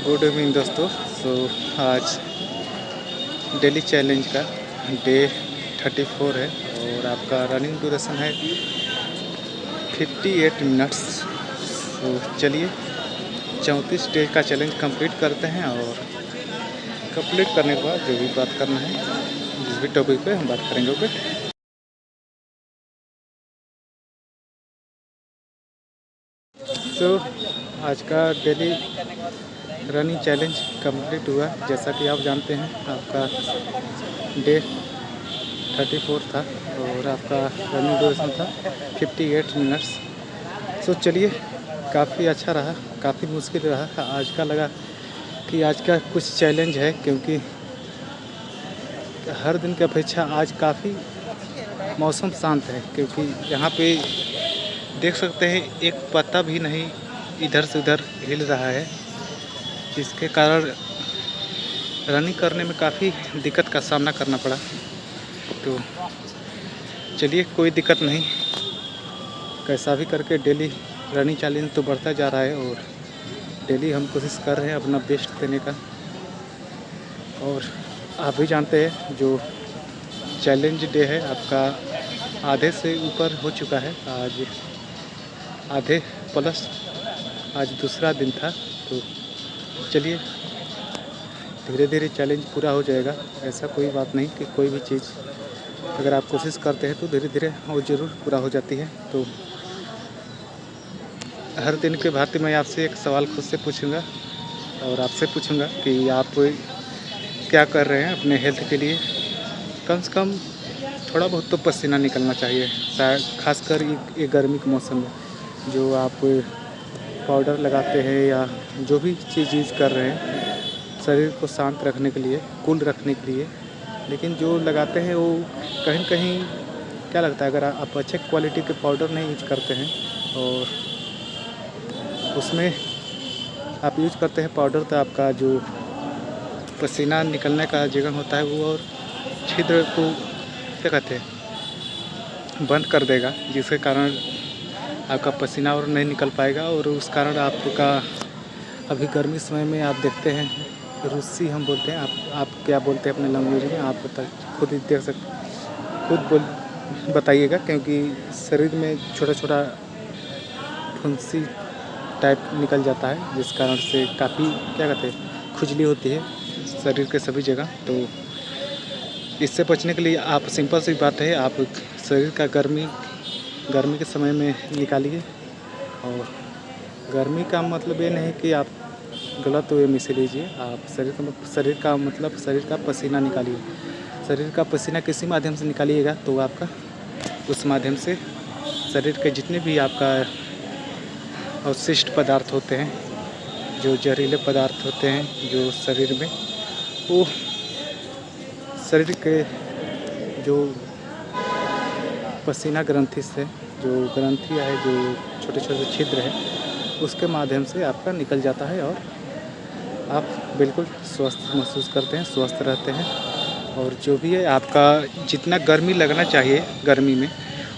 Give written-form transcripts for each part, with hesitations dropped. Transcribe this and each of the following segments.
Good evening दोस्तों। आज daily challenge का डे 34 है और आपका रनिंग ड्यूरेशन है 58 मिनट्स। चलिए 34 डे का चैलेंज कंप्लीट करते हैं और कंप्लीट करने के बाद जो भी बात करना है, जिस भी टॉपिक पे हम बात करेंगे ओके। आज का डेली रनिंग चैलेंज कंप्लीट हुआ। जैसा कि आप जानते हैं आपका डे 34 था और आपका रनिंग ड्यूरेशन था 58 मिनट्स। चलिए काफ़ी अच्छा रहा, काफ़ी मुश्किल रहा। आज का लगा कि आज का कुछ चैलेंज है, क्योंकि हर दिन की अपेक्षा आज काफ़ी मौसम शांत है। क्योंकि यहाँ पे देख सकते हैं एक पत्ता भी नहीं इधर से उधर हिल रहा है, जिसके कारण रनिंग करने में काफ़ी दिक्कत का सामना करना पड़ा। तो चलिए कोई दिक्कत नहीं, कैसा भी करके डेली रनिंग चैलेंज तो बढ़ता जा रहा है और डेली हम कोशिश कर रहे हैं अपना बेस्ट देने का। और आप भी जानते हैं जो चैलेंज डे है आपका आधे से ऊपर हो चुका है। आज आधे प्लस आज दूसरा दिन था। तो चलिए धीरे धीरे चैलेंज पूरा हो जाएगा। ऐसा कोई बात नहीं कि कोई भी चीज़ अगर आप कोशिश करते हैं तो धीरे धीरे वो ज़रूर पूरा हो जाती है। तो हर दिन के भांति मैं आपसे एक सवाल खुद से पूछूंगा और आपसे पूछूंगा कि आप क्या कर रहे हैं अपने हेल्थ के लिए। कम से कम थोड़ा बहुत तो पसीना निकलना चाहिए, शायद खासकर ये गर्मी के मौसम में। जो आप पाउडर लगाते हैं या जो भी चीज़ यूज कर रहे हैं शरीर को शांत रखने के लिए, कूल रखने के लिए, लेकिन जो लगाते हैं वो कहीं कहीं क्या लगता है, अगर आप अच्छे क्वालिटी के पाउडर नहीं यूज करते हैं और उसमें आप यूज करते हैं पाउडर, तो आपका जो पसीना निकलने का जगह होता है वो और छिद्र को क्या कहते हैं बंद कर देगा, जिसके कारण आपका पसीना और नहीं निकल पाएगा। और उस कारण आपका अभी गर्मी समय में आप देखते हैं रूसी हम बोलते हैं, आप क्या बोलते हैं अपने लैंग्वेज में, आप खुद ही देख सकते, खुद बताइएगा। क्योंकि शरीर में छोटा छोटा फुंसी टाइप निकल जाता है, जिस कारण से काफ़ी क्या कहते हैं खुजली होती है शरीर के सभी जगह। तो इससे बचने के लिए आप सिंपल सी बात है, आप शरीर का गर्मी के समय में निकालिए। और गर्मी का मतलब ये नहीं कि आप गलत वे में से लीजिए, आप शरीर का मतलब शरीर का पसीना निकालिए। शरीर का पसीना किसी माध्यम से निकालिएगा तो आपका उस माध्यम से शरीर के जितने भी आपका अवशिष्ट पदार्थ होते हैं, जो जहरीले पदार्थ होते हैं जो शरीर में, वो शरीर के जो पसीना ग्रंथि से जो ग्रंथियाँ है, जो छोटे छोटे छिद्र हैं, उसके माध्यम से आपका निकल जाता है और आप बिल्कुल स्वस्थ महसूस करते हैं, स्वस्थ रहते हैं। और जो भी है आपका जितना गर्मी लगना चाहिए गर्मी में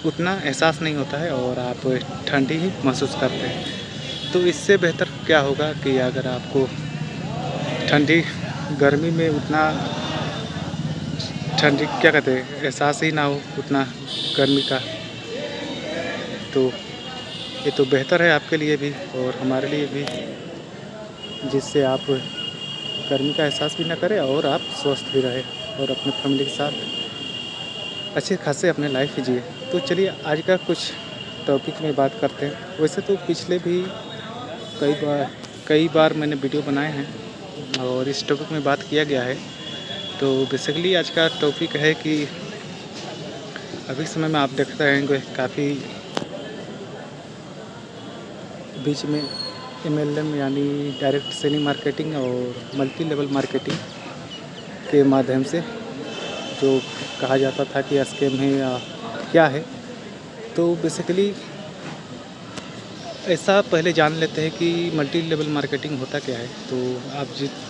उतना एहसास नहीं होता है और आप ठंडी ही महसूस करते हैं। तो इससे बेहतर क्या होगा कि अगर आपको गर्मी में उतना ठंडी क्या कहते हैं एहसास ही ना हो उतना गर्मी का, तो ये तो बेहतर है आपके लिए भी और हमारे लिए भी, जिससे आप गर्मी का एहसास भी ना करें और आप स्वस्थ भी रहें और अपने फैमिली के साथ अच्छे खासे अपने लाइफ जिए। तो चलिए आज का कुछ टॉपिक में बात करते हैं। वैसे तो पिछले भी कई बार मैंने वीडियो बनाए हैं और इस टॉपिक में बात किया गया है। तो बेसिकली आज का टॉपिक है कि अभी समय में आप देखते रहेंगे काफ़ी बीच में MLM यानी डायरेक्ट सेलिंग मार्केटिंग और मल्टी लेवल मार्केटिंग के माध्यम से जो कहा जाता था कि स्कैम है या क्या है। तो बेसिकली ऐसा पहले जान लेते हैं कि मल्टी लेवल मार्केटिंग होता क्या है। तो आप जिस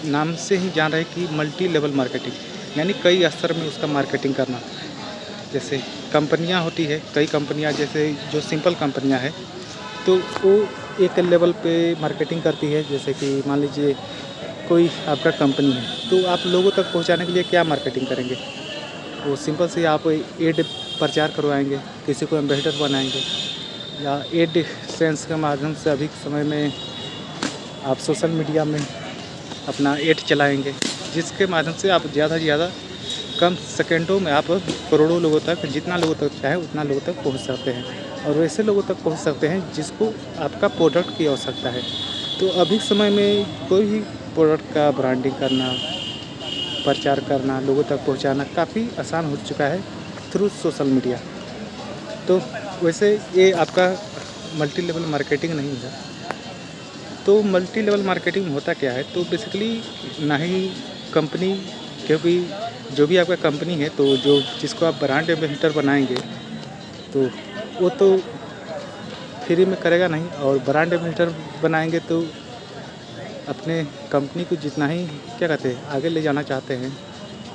नाम से ही जान रहे हैं कि मल्टी लेवल मार्केटिंग यानी कई स्तर में उसका मार्केटिंग करना। जैसे कंपनियां होती है, कई कंपनियां, जैसे जो सिंपल कंपनियां हैं तो वो एक लेवल पे मार्केटिंग करती है, जैसे कि मान लीजिए कोई आपका कंपनी है, तो आप लोगों तक पहुंचाने के लिए क्या मार्केटिंग करेंगे? वो सिंपल से आप एड प्रचार करवाएंगे, किसी को एम्बेसडर बनाएंगे, या एड सेंस के माध्यम से अभी के समय में आप सोशल मीडिया में अपना एड चलाएंगे, जिसके माध्यम से आप ज़्यादा से ज़्यादा कम सेकंडों में आप करोड़ों लोगों तक, जितना लोगों तक चाहे उतना लोगों तक पहुंच सकते हैं, और वैसे लोगों तक पहुंच सकते हैं जिसको आपका प्रोडक्ट की आवश्यकता है। तो अभी के समय में कोई भी प्रोडक्ट का ब्रांडिंग करना, प्रचार करना, लोगों तक पहुंचाना काफ़ी आसान हो चुका है थ्रू सोशल मीडिया। तो वैसे ये आपका मल्टी लेवल मार्केटिंग नहीं है। तो मल्टी लेवल मार्केटिंग होता क्या है? तो बेसिकली ना ही कंपनी, क्योंकि जो भी आपका कंपनी है, तो जो जिसको आप ब्रांड एम्बेसडर बनाएंगे, तो वो तो फ्री में करेगा नहीं, और ब्रांड एम्बेसडर बनाएंगे तो अपने कंपनी को जितना ही क्या कहते हैं आगे ले जाना चाहते हैं,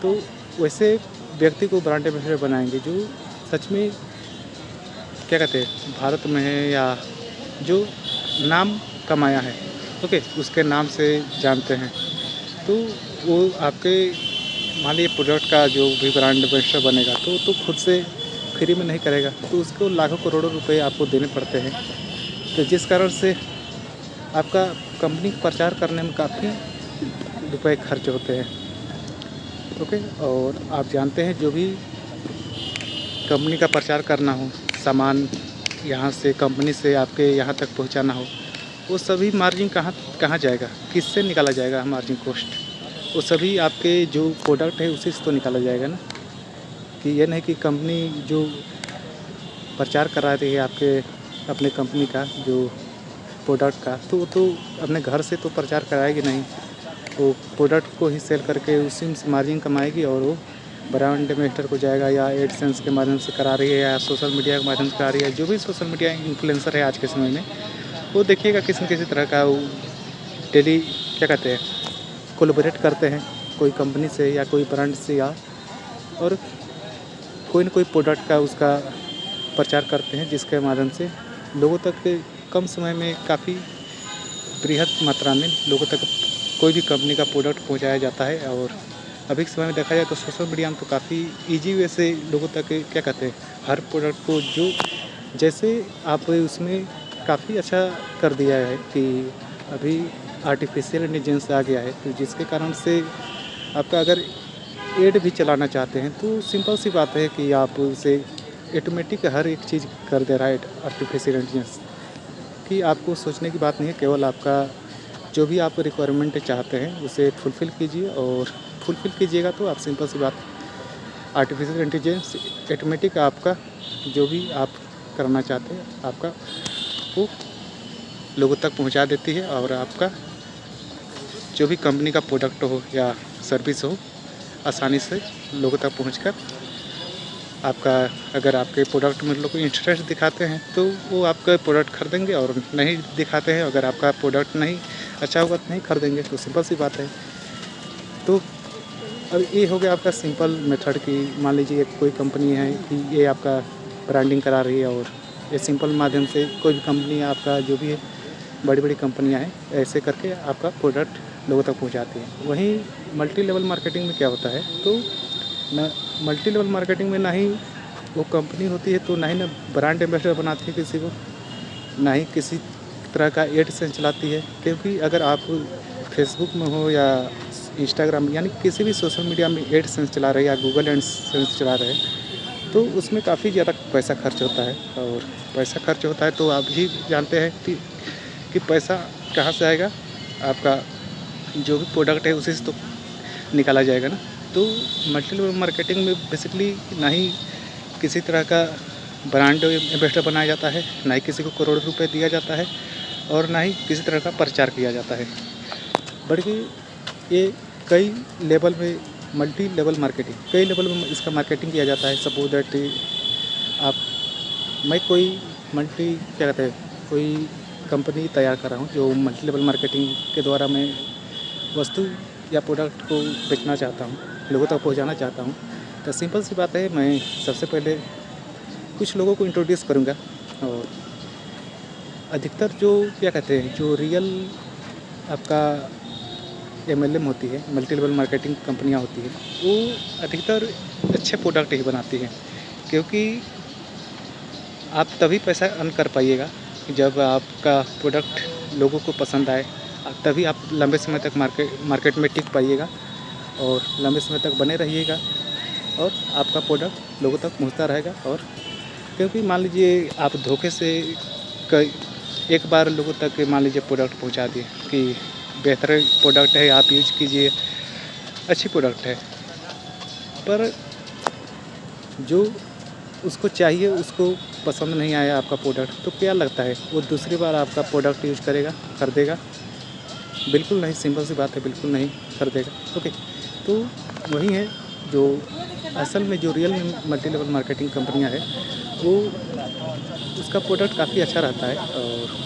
तो वैसे व्यक्ति को ब्रांड एम्बेसडर बनाएंगे जो सच में क्या कहते हैं भारत में है, या जो नाम कमाया है, ओके, उसके नाम से जानते हैं। तो वो आपके मान लीजिए प्रोडक्ट का जो भी ब्रांड एम्बेसडर बनेगा, तो खुद से फ्री में नहीं करेगा, तो उसको लाखों करोड़ों रुपए आपको देने पड़ते हैं। तो जिस कारण से आपका कंपनी का प्रचार करने में काफ़ी रुपए खर्च होते हैं, ओके। और आप जानते हैं जो भी कंपनी का प्रचार करना हो, सामान यहाँ से कंपनी से आपके यहाँ तक पहुँचाना हो, वो सभी मार्जिन कहाँ जाएगा, किससे निकाला जाएगा मार्जिन कॉस्ट? वो सभी आपके जो प्रोडक्ट है उसी से तो निकाला जाएगा ना, कि ये नहीं कि कंपनी जो प्रचार करा रही है आपके अपने कंपनी का जो प्रोडक्ट का, तो वो तो अपने घर से तो प्रचार कराएगी नहीं, वो प्रोडक्ट को ही सेल करके उसी से मार्जिन कमाएगी, और वो ब्रांड एम्बेसडर को जाएगा, या एडसेंस के माध्यम से करा रही है, या सोशल मीडिया के माध्यम से करा रही है। जो भी सोशल मीडिया इन्फ्लुएंसर है आज के समय में, वो देखिएगा किसी न किसी तरह का वो डेली क्या कहते हैं कोलैबोरेट करते हैं कोई कंपनी से या कोई ब्रांड से, या और कोई न कोई प्रोडक्ट का उसका प्रचार करते हैं, जिसके माध्यम से लोगों तक कम समय में काफ़ी बृहद मात्रा में लोगों तक कोई भी कंपनी का प्रोडक्ट पहुंचाया जाता है। और अभी के समय में देखा जाए तो सोशल मीडिया में तो काफ़ी ईजी वे से लोगों तक क्या कहते हैं हर प्रोडक्ट को जो जैसे आप उसमें काफ़ी अच्छा कर दिया है कि अभी आर्टिफिशियल इंटेलिजेंस आ गया है, तो जिसके कारण से आपका अगर एड भी चलाना चाहते हैं तो सिंपल सी बात है कि आप उसे ऑटोमेटिक हर एक चीज़ कर दे रहा है आर्टिफिशियल इंटेलिजेंस, कि आपको सोचने की बात नहीं है, केवल आपका जो भी आप रिक्वायरमेंट चाहते हैं उसे फुलफ़िल कीजिए, और फुलफ़िल कीजिएगा तो आप सिंपल सी बात आर्टिफिशियल इंटेलिजेंस ऑटोमेटिक आपका जो भी आप करना चाहते हैं आपका वो लोगों तक पहुंचा देती है, और आपका जो भी कंपनी का प्रोडक्ट हो या सर्विस हो आसानी से लोगों तक पहुंचकर आपका अगर आपके प्रोडक्ट में लोग इंटरेस्ट दिखाते हैं तो वो आपका प्रोडक्ट खरीदेंगे, और नहीं दिखाते हैं अगर आपका प्रोडक्ट नहीं अच्छा होगा तो नहीं खरीदेंगे, तो सिंपल सी बात है। तो अब ये हो गया आपका सिंपल मेथड कि मान लीजिए कोई कंपनी है कि ये आपका ब्रांडिंग करा रही है, और ये सिंपल माध्यम से कोई भी कंपनी आपका जो भी है बड़ी बड़ी कंपनियां हैं ऐसे करके आपका प्रोडक्ट लोगों तक पहुंचाती हैं। वहीं मल्टी लेवल मार्केटिंग में क्या होता है, तो न मल्टी लेवल मार्केटिंग में ना ही वो कंपनी होती है, तो ना ही ना ब्रांड एम्बेसडर बनाती है किसी को, ना ही किसी तरह का एड सेंस चलाती है, क्योंकि अगर आप फेसबुक में हो या इंस्टाग्राम यानी किसी भी सोशल मीडिया में एड सेंस चला रहे हैं या गूगल एडसेंस चला रहे हैं, तो उसमें काफ़ी ज़्यादा पैसा खर्च होता है, और पैसा खर्च होता है तो आप भी जानते हैं कि पैसा कहाँ से आएगा, आपका जो भी प्रोडक्ट है उसी से तो निकाला जाएगा ना। तो मल्टी लेवल मार्केटिंग में बेसिकली ना ही किसी तरह का ब्रांड एम्बेसडर बनाया जाता है, ना ही किसी को करोड़ों रुपए दिया जाता है, और ना ही किसी तरह का प्रचार किया जाता है, बल्कि ये कई लेवल में मल्टी लेवल मार्केटिंग कई लेवल में इसका मार्केटिंग किया जाता है। सपोज दैट आप मैं कोई मल्टी क्या कहते हैं कोई कंपनी तैयार कर रहा हूँ जो मल्टी लेवल मार्केटिंग के द्वारा मैं वस्तु या प्रोडक्ट को बेचना चाहता हूँ, लोगों तक पहुँचाना चाहता हूँ। तो सिंपल सी बात है, मैं सबसे पहले कुछ लोगों को इंट्रोड्यूस करूँगा, और अधिकतर जो क्या कहते हैं, जो रियल आपका एमएलएम होती है, मल्टी लेवल मार्केटिंग कंपनियाँ होती हैं, वो अधिकतर अच्छे प्रोडक्ट ही बनाती हैं, क्योंकि आप तभी पैसा अर्न कर पाइएगा जब आपका प्रोडक्ट लोगों को पसंद आए, तभी आप लंबे समय तक मार्केट में टिक पाइएगा और लंबे समय तक बने रहिएगा और आपका प्रोडक्ट लोगों तक पहुंचता रहेगा। और क्योंकि मान लीजिए आप धोखे से कई एक बार लोगों तक मान लीजिए प्रोडक्ट पहुंचा दिए कि बेहतर प्रोडक्ट है, आप यूज कीजिए, अच्छी प्रोडक्ट है, पर जो उसको चाहिए उसको पसंद नहीं आया आपका प्रोडक्ट, तो क्या लगता है वो दूसरी बार आपका प्रोडक्ट यूज करेगा, खरीदेगा? बिल्कुल नहीं, सिंपल सी बात है, बिल्कुल नहीं खरीदेगा। ओके, तो वही है जो असल में जो रियल मल्टी लेवल मार्केटिंग कंपनियां है, वो उसका प्रोडक्ट काफ़ी अच्छा रहता है और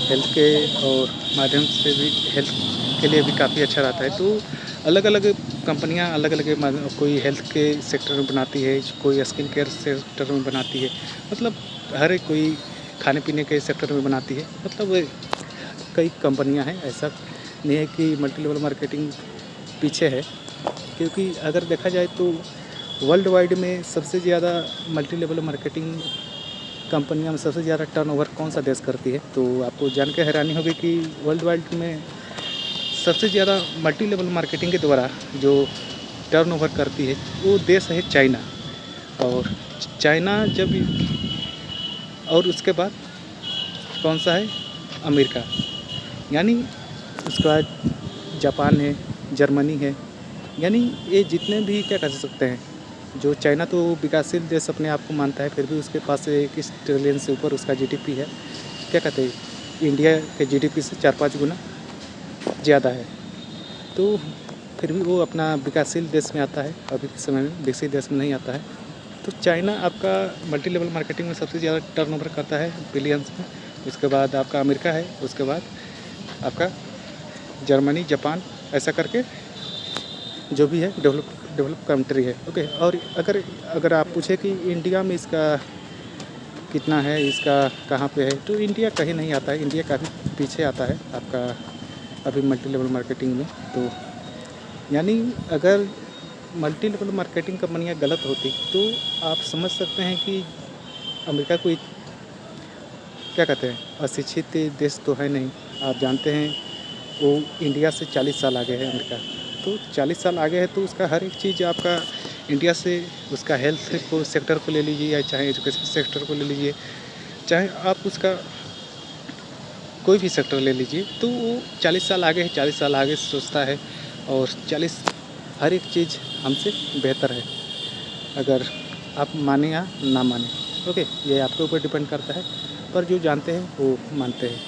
हेल्थ के और माध्यम से भी हेल्थ के लिए भी काफ़ी अच्छा रहता है। तो अलग अलग कंपनियां अलग अलग कोई हेल्थ के सेक्टर में बनाती है, कोई स्किन केयर सेक्टर में बनाती है, मतलब हर एक कोई खाने पीने के सेक्टर में बनाती है। मतलब कई कंपनियां हैं, ऐसा नहीं है कि मल्टी लेवल मार्केटिंग पीछे है, क्योंकि अगर देखा जाए तो वर्ल्ड वाइड में सबसे ज़्यादा मल्टी लेवल मार्केटिंग कंपनियां में सबसे ज़्यादा टर्नओवर कौन सा देश करती है, तो आपको जान के हैरानी होगी कि वर्ल्ड वाइड में सबसे ज़्यादा मल्टी लेवल मार्केटिंग के द्वारा जो टर्नओवर करती है वो देश है चाइना। और चाइना जब और उसके बाद कौन सा है, अमेरिका, यानी उसके बाद जापान है, जर्मनी है, यानी ये जितने भी क्या कह सकते हैं, जो चाइना तो विकासशील देश अपने आप को मानता है, फिर भी उसके पास 21 ट्रिलियन से ऊपर उसका जीडीपी है। क्या कहते हैं, इंडिया के जीडीपी से 4-5 गुना ज़्यादा है, तो फिर भी वो अपना विकासशील देश में आता है, अभी के समय में विकसित देश में नहीं आता है। तो चाइना आपका मल्टी लेवल मार्केटिंग में सबसे ज़्यादा टर्नओवर करता है बिलियंस में, उसके बाद आपका अमेरिका है, उसके बाद आपका जर्मनी, जापान, ऐसा करके जो भी है डेवलप कंट्री है। ओके, और अगर आप पूछे कि इंडिया में इसका कितना है, इसका कहाँ पे है, तो इंडिया कहीं नहीं आता है, इंडिया काफ़ी पीछे आता है आपका अभी मल्टी लेवल मार्केटिंग में। तो यानी अगर मल्टी लेवल मार्केटिंग कंपनियाँ गलत होती तो आप समझ सकते हैं कि अमेरिका कोई क्या कहते हैं, अशिक्षित देश तो है नहीं। आप जानते हैं वो इंडिया से 40 साल आगे है अमेरिका, तो 40 साल आगे है, तो उसका हर एक चीज़ आपका इंडिया से, उसका हेल्थ को सेक्टर को ले लीजिए या चाहे एजुकेशन सेक्टर को ले लीजिए, चाहे आप उसका कोई भी सेक्टर ले लीजिए, तो वो 40 साल आगे है, 40 साल आगे सोचता है और 40 हर एक चीज़ हमसे बेहतर है, अगर आप माने या ना माने। ओके, ये आपके ऊपर डिपेंड करता है, पर जो जानते हैं वो मानते हैं।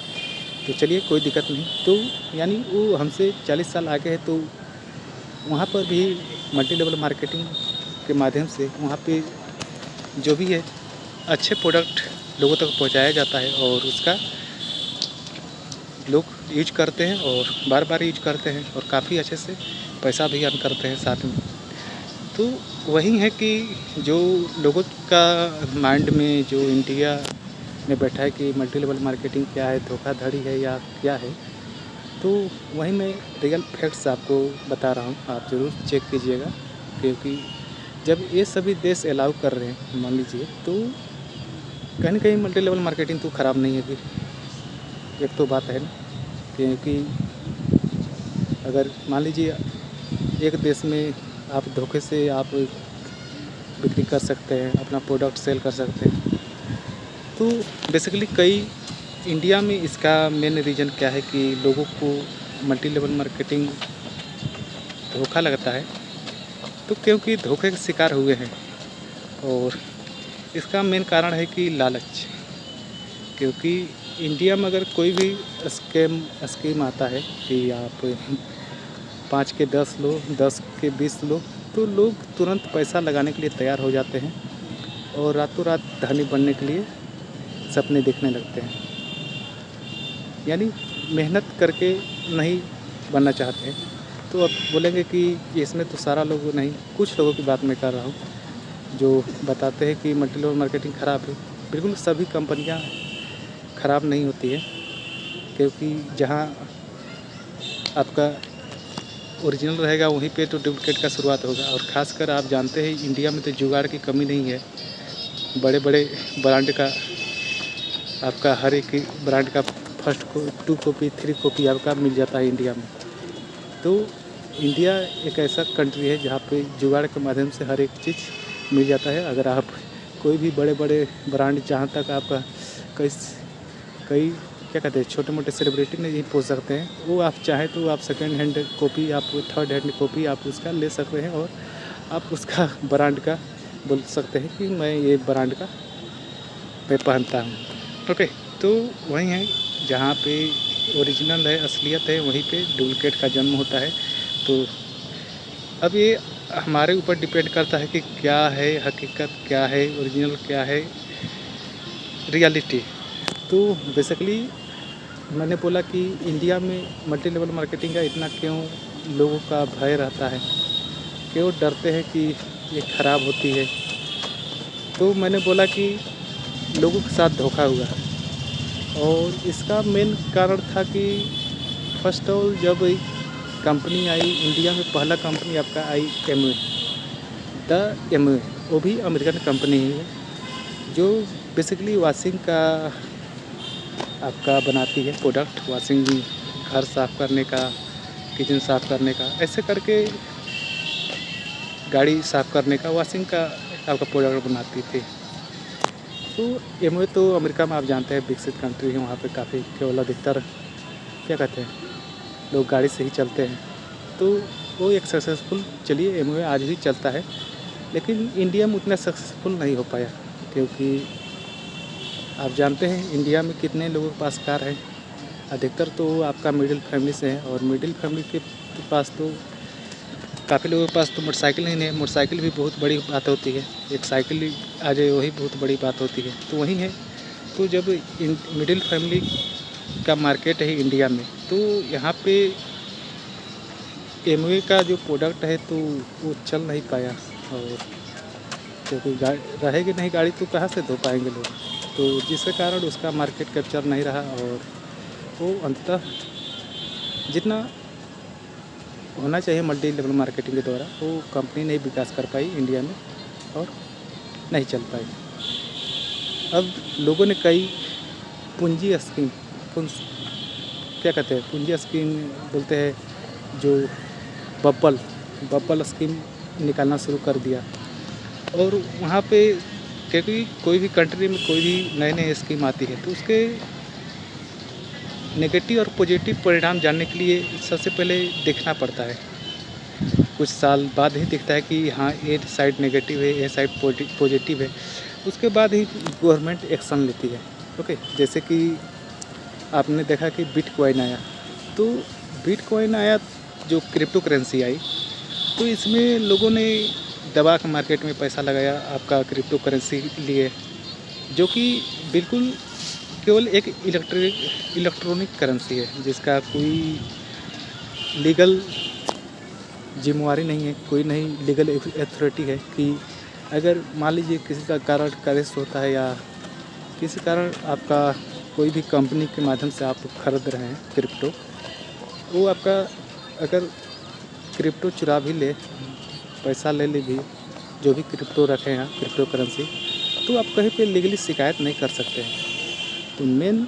तो चलिए, कोई दिक्कत नहीं। तो यानी वो हमसे 40 साल आगे है, तो वहाँ पर भी मल्टी लेवल मार्केटिंग के माध्यम से वहाँ पे जो भी है अच्छे प्रोडक्ट लोगों तक पहुँचाया जाता है और उसका लोग यूज करते हैं और बार बार यूज करते हैं और काफ़ी अच्छे से पैसा भी अर्न करते हैं साथ में। तो वही है कि जो लोगों का माइंड में जो इंडिया में बैठा है कि मल्टी लेवल मार्केटिंग क्या है, धोखाधड़ी है या क्या है, तो वही मैं रियल फैक्ट्स आपको बता रहा हूँ, आप ज़रूर चेक कीजिएगा। क्योंकि जब ये सभी देश अलाउ कर रहे हैं मान लीजिए, तो कहीं ना कहीं मल्टी लेवल मार्केटिंग तो ख़राब नहीं है फिर, एक तो बात है ना। क्योंकि अगर मान लीजिए एक देश में आप धोखे से आप बिक्री कर सकते हैं, अपना प्रोडक्ट सेल कर सकते हैं, तो बेसिकली कई इंडिया में इसका मेन रीज़न क्या है कि लोगों को मल्टी लेवल मार्केटिंग धोखा लगता है, तो क्योंकि धोखे के शिकार हुए हैं। और इसका मेन कारण है कि लालच, क्योंकि इंडिया में अगर कोई भी स्कीम आता है कि आप 5 के 10 लो, 10 के 20 लो, तो लोग तुरंत पैसा लगाने के लिए तैयार हो जाते हैं और रातों रात धनी बनने के लिए सपने देखने लगते हैं। यानी मेहनत करके नहीं बनना चाहते हैं। तो अब बोलेंगे कि इसमें तो सारा लोग नहीं, कुछ लोगों की बात मैं कर रहा हूँ जो बताते हैं कि मल्टी लेवल मार्केटिंग ख़राब है। बिल्कुल सभी कंपनियाँ ख़राब नहीं होती है, क्योंकि जहाँ आपका ओरिजिनल रहेगा वहीं पे तो डुप्लिकेट का शुरुआत होगा। और ख़ासकर आप जानते हैं इंडिया में तो जुगाड़ की कमी नहीं है। बड़े बड़े ब्रांड का आपका हर एक ब्रांड का फर्स्ट को 2 कॉपी 3 कॉपी आपका मिल जाता है इंडिया में। तो इंडिया एक ऐसा कंट्री है जहाँ पे जुगाड़ के माध्यम से हर एक चीज़ मिल जाता है। अगर आप कोई भी बड़े बड़े ब्रांड जहाँ तक आपका कई कई क्या कहते हैं छोटे मोटे सेलिब्रिटी नहीं पहुँच सकते हैं, वो आप चाहें तो आप सेकेंड हैंड कॉपी आप थर्ड हैंड कॉपी आप उसका ले सकते हैं और आप उसका ब्रांड का बोल सकते हैं कि मैं ये ब्रांड का मैं पहनता हूँ। ओके, तो वही है जहाँ पे ओरिजिनल है, असलियत है, वहीं पे डुप्लिकेट का जन्म होता है। तो अब ये हमारे ऊपर डिपेंड करता है कि क्या है हकीकत, क्या है ओरिजिनल, क्या है रियलिटी। तो बेसिकली मैंने बोला कि इंडिया में मल्टी लेवल मार्केटिंग का इतना क्यों लोगों का भय रहता है, क्यों डरते हैं कि ये ख़राब होती है। तो मैंने बोला कि लोगों के साथ धोखा हुआ और इसका मेन कारण था कि फर्स्ट ऑल जब कंपनी आई इंडिया में, पहला कंपनी आपका आई एमवे, वो भी अमेरिकन कंपनी ही है जो बेसिकली वॉशिंग का आपका बनाती है प्रोडक्ट, वॉशिंग घर साफ़ करने का, किचन साफ़ करने का, ऐसे करके गाड़ी साफ़ करने का, वॉशिंग का आपका प्रोडक्ट बनाती थी। तो एमवे तो अमेरिका में आप जानते हैं विकसित कंट्री है, वहाँ पे काफ़ी केवल अधिकतर क्या कहते हैं लोग गाड़ी से ही चलते हैं। तो वो एक सक्सेसफुल, चलिए एमवे आज भी चलता है, लेकिन इंडिया में उतना सक्सेसफुल नहीं हो पाया, क्योंकि आप जानते हैं इंडिया में कितने लोगों के पास कार है। अधिकतर तो आपका मिडिल फैमिली से है और मिडिल फैमिली के पास तो काफ़ी लोगों के पास तो मोटरसाइकिल ही नहीं है। मोटरसाइकिल भी बहुत बड़ी बात होती है, एक साइकिल आ जाए वही बहुत बड़ी बात होती है। तो वही है, तो जब मिडिल फैमिली का मार्केट है इंडिया में, तो यहाँ पे एमवे का जो प्रोडक्ट है तो वो चल नहीं पाया। और क्योंकि रहेगी नहीं गाड़ी तो कहाँ से धो पाएंगे लोग, तो जिसके कारण उसका मार्केट कैप्चर नहीं रहा और वो अंततः जितना होना चाहिए मल्टी लेवल मार्केटिंग के द्वारा वो कंपनी नहीं विकास कर पाई इंडिया में और नहीं चल पाई। अब लोगों ने कई पूंजी स्कीम क्या कहते हैं पूंजी स्कीम बोलते हैं, जो बब्बल स्कीम निकालना शुरू कर दिया। और वहाँ पे क्योंकि कोई भी कंट्री में कोई भी नए स्कीम आती है तो उसके नेगेटिव और पॉजिटिव परिणाम जानने के लिए सबसे पहले देखना पड़ता है। कुछ साल बाद ही दिखता है कि हाँ ये साइड नेगेटिव है, ये साइड पॉजिटिव है, उसके बाद ही गवर्नमेंट एक्शन लेती है। ओके, जैसे कि आपने देखा कि बिटकॉइन आया, तो बिटकॉइन आया जो क्रिप्टो करेंसी आई, तो इसमें लोगों ने दबा के मार्केट में पैसा लगाया आपका क्रिप्टो करेंसी लिए, जो कि बिल्कुल केवल एक इलेक्ट्रॉनिक करेंसी है जिसका कोई लीगल जिम्मेवारी नहीं है, कोई नहीं लीगल अथॉरिटी है कि अगर मान लीजिए किसी का कारण अरेस्ट होता है या किसी कारण आपका कोई भी कंपनी के माध्यम से आप खरीद रहे हैं क्रिप्टो, वो आपका अगर क्रिप्टो चुरा भी ले, पैसा ले भी, जो भी क्रिप्टो रखे हैं क्रिप्टो करेंसी, तो आप कहीं पे लीगली शिकायत नहीं कर सकते हैं। तो मेन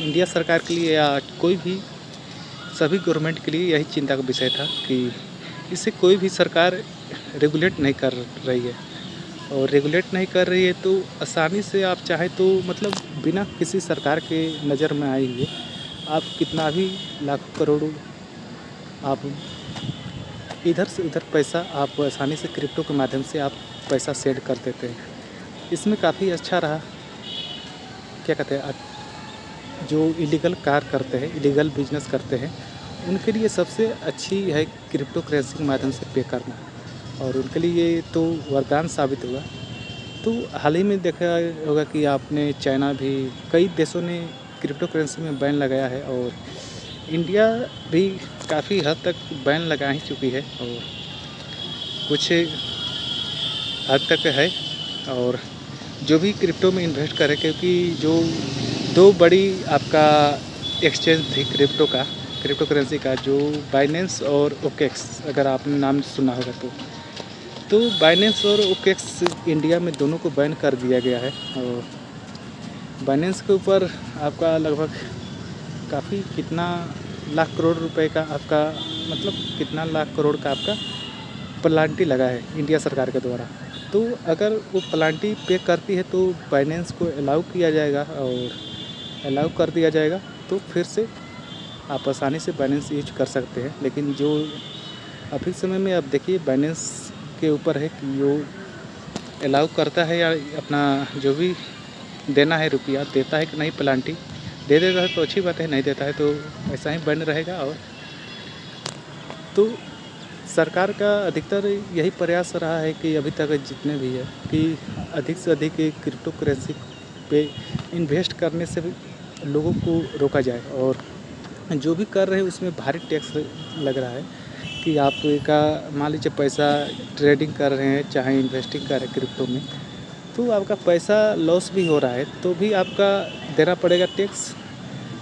इंडिया सरकार के लिए या कोई भी सभी गवर्नमेंट के लिए यही चिंता का विषय था कि इसे कोई भी सरकार रेगुलेट नहीं कर रही है, और रेगुलेट नहीं कर रही है तो आसानी से आप चाहे तो मतलब बिना किसी सरकार के नज़र में आए हुए आप कितना भी लाखों करोड़ों आप इधर से उधर पैसा आप आसानी से क्रिप्टो के माध्यम से आप पैसा सेंड कर देते हैं। इसमें काफ़ी अच्छा रहा, क्या कहते हैं, जो इलीगल कार करते हैं, इलीगल बिजनेस करते हैं, उनके लिए सबसे अच्छी है क्रिप्टो करेंसी के माध्यम से पे करना, और उनके लिए ये तो वरदान साबित हुआ। तो हाल ही में देखा होगा कि आपने चाइना भी कई देशों ने क्रिप्टो करेंसी में बैन लगाया है, और इंडिया भी काफ़ी हद तक बैन लगा ही चुकी है और कुछ हद तक है। और जो भी क्रिप्टो में इन्वेस्ट करे, क्योंकि जो दो बड़ी आपका एक्सचेंज थी क्रिप्टो करेंसी का, जो बाइनेंस और ओकेक्स, अगर आपने नाम सुना होगा तो बाइनेंस और ओकेक्स इंडिया में दोनों को बैन कर दिया गया है। और बाइनेंस के ऊपर आपका लगभग काफ़ी कितना लाख करोड़ रुपए का आपका, मतलब कितना लाख करोड़ का आपका प्लांटी लगा है इंडिया सरकार के द्वारा। तो अगर वो प्लांटी पे करती है तो बाइनेंस को अलाउ किया जाएगा, और अलाउ कर दिया जाएगा तो फिर से आप आसानी से बाइनेंस यूज कर सकते हैं। लेकिन जो अभी समय में आप देखिए बाइनेंस के ऊपर है कि वो अलाउ करता है या अपना जो भी देना है रुपया देता है कि नहीं। प्लांटी दे देता है तो अच्छी बात है, नहीं देता है तो ऐसा ही बन रहेगा। और तो सरकार का अधिकतर यही प्रयास रहा है कि अभी तक जितने भी है कि अधिक से अधिक क्रिप्टो करेंसी पे इन्वेस्ट करने से भी लोगों को रोका जाए। और जो भी कर रहे हैं उसमें भारी टैक्स लग रहा है कि आपका मान लीजिए पैसा ट्रेडिंग कर रहे हैं चाहे इन्वेस्टिंग कर रहे हैं क्रिप्टो में, तो आपका पैसा लॉस भी हो रहा है तो भी आपका देना पड़ेगा टैक्स,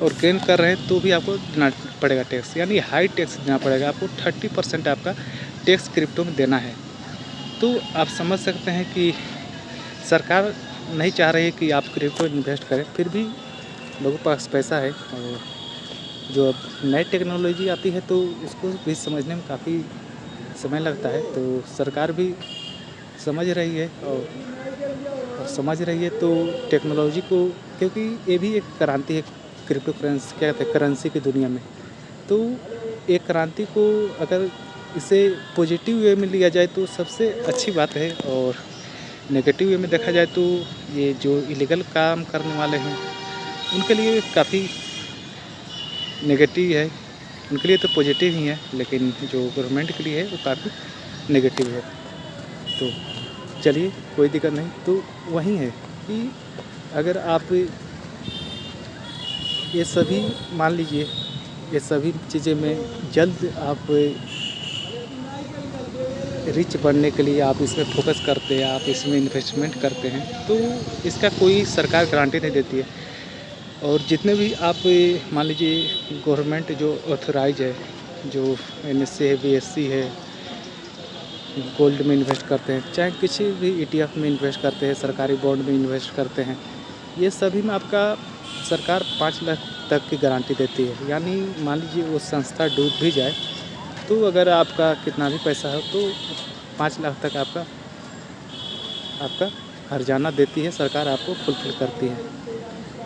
और गेन कर रहे हैं तो भी आपको देना पड़ेगा टैक्स, यानी हाई टैक्स देना पड़ेगा आपको। 30% आपका टैक्स क्रिप्टो में देना है। तो आप समझ सकते हैं कि सरकार नहीं चाह रही है कि आप क्रिप्टो इन्वेस्ट करें, फिर भी लोगों के पास पैसा है। और जो अब नई टेक्नोलॉजी आती है तो उसको भी समझने में काफ़ी समय लगता है। तो सरकार भी समझ रही है और समझ रही है तो टेक्नोलॉजी को, क्योंकि ये भी एक क्रांति है क्रिप्टो करेंसी, क्या कहते हैं, करेंसी की दुनिया में। तो एक क्रांति को अगर इसे पॉजिटिव वे में लिया जाए तो सबसे अच्छी बात है, और नेगेटिव वे में देखा जाए तो ये जो इलीगल काम करने वाले हैं उनके लिए काफ़ी नेगेटिव है। उनके लिए तो पॉजिटिव ही है, लेकिन जो गवर्नमेंट के लिए है वो काफ़ी नेगेटिव है। तो चलिए कोई दिक्कत नहीं। तो वही है कि अगर आप ये सभी मान लीजिए, ये सभी चीज़ें में जल्द आप रिच बनने के लिए आप इसमें फोकस करते हैं, आप इसमें इन्वेस्टमेंट करते हैं, तो इसका कोई सरकार गारंटी नहीं देती है। और जितने भी आप मान लीजिए गवर्नमेंट जो ऑथराइज है, जो NSE है, BSE है, गोल्ड में इन्वेस्ट करते हैं, चाहे किसी भी ETF में इन्वेस्ट करते हैं, सरकारी बॉन्ड में इन्वेस्ट करते हैं, ये सभी में आपका सरकार 5 लाख तक की गारंटी देती है। यानी मान लीजिए वो संस्था डूब भी जाए तो अगर आपका कितना भी पैसा हो तो 5 लाख तक आपका हर्जाना देती है सरकार, आपको फुलफिल करती है।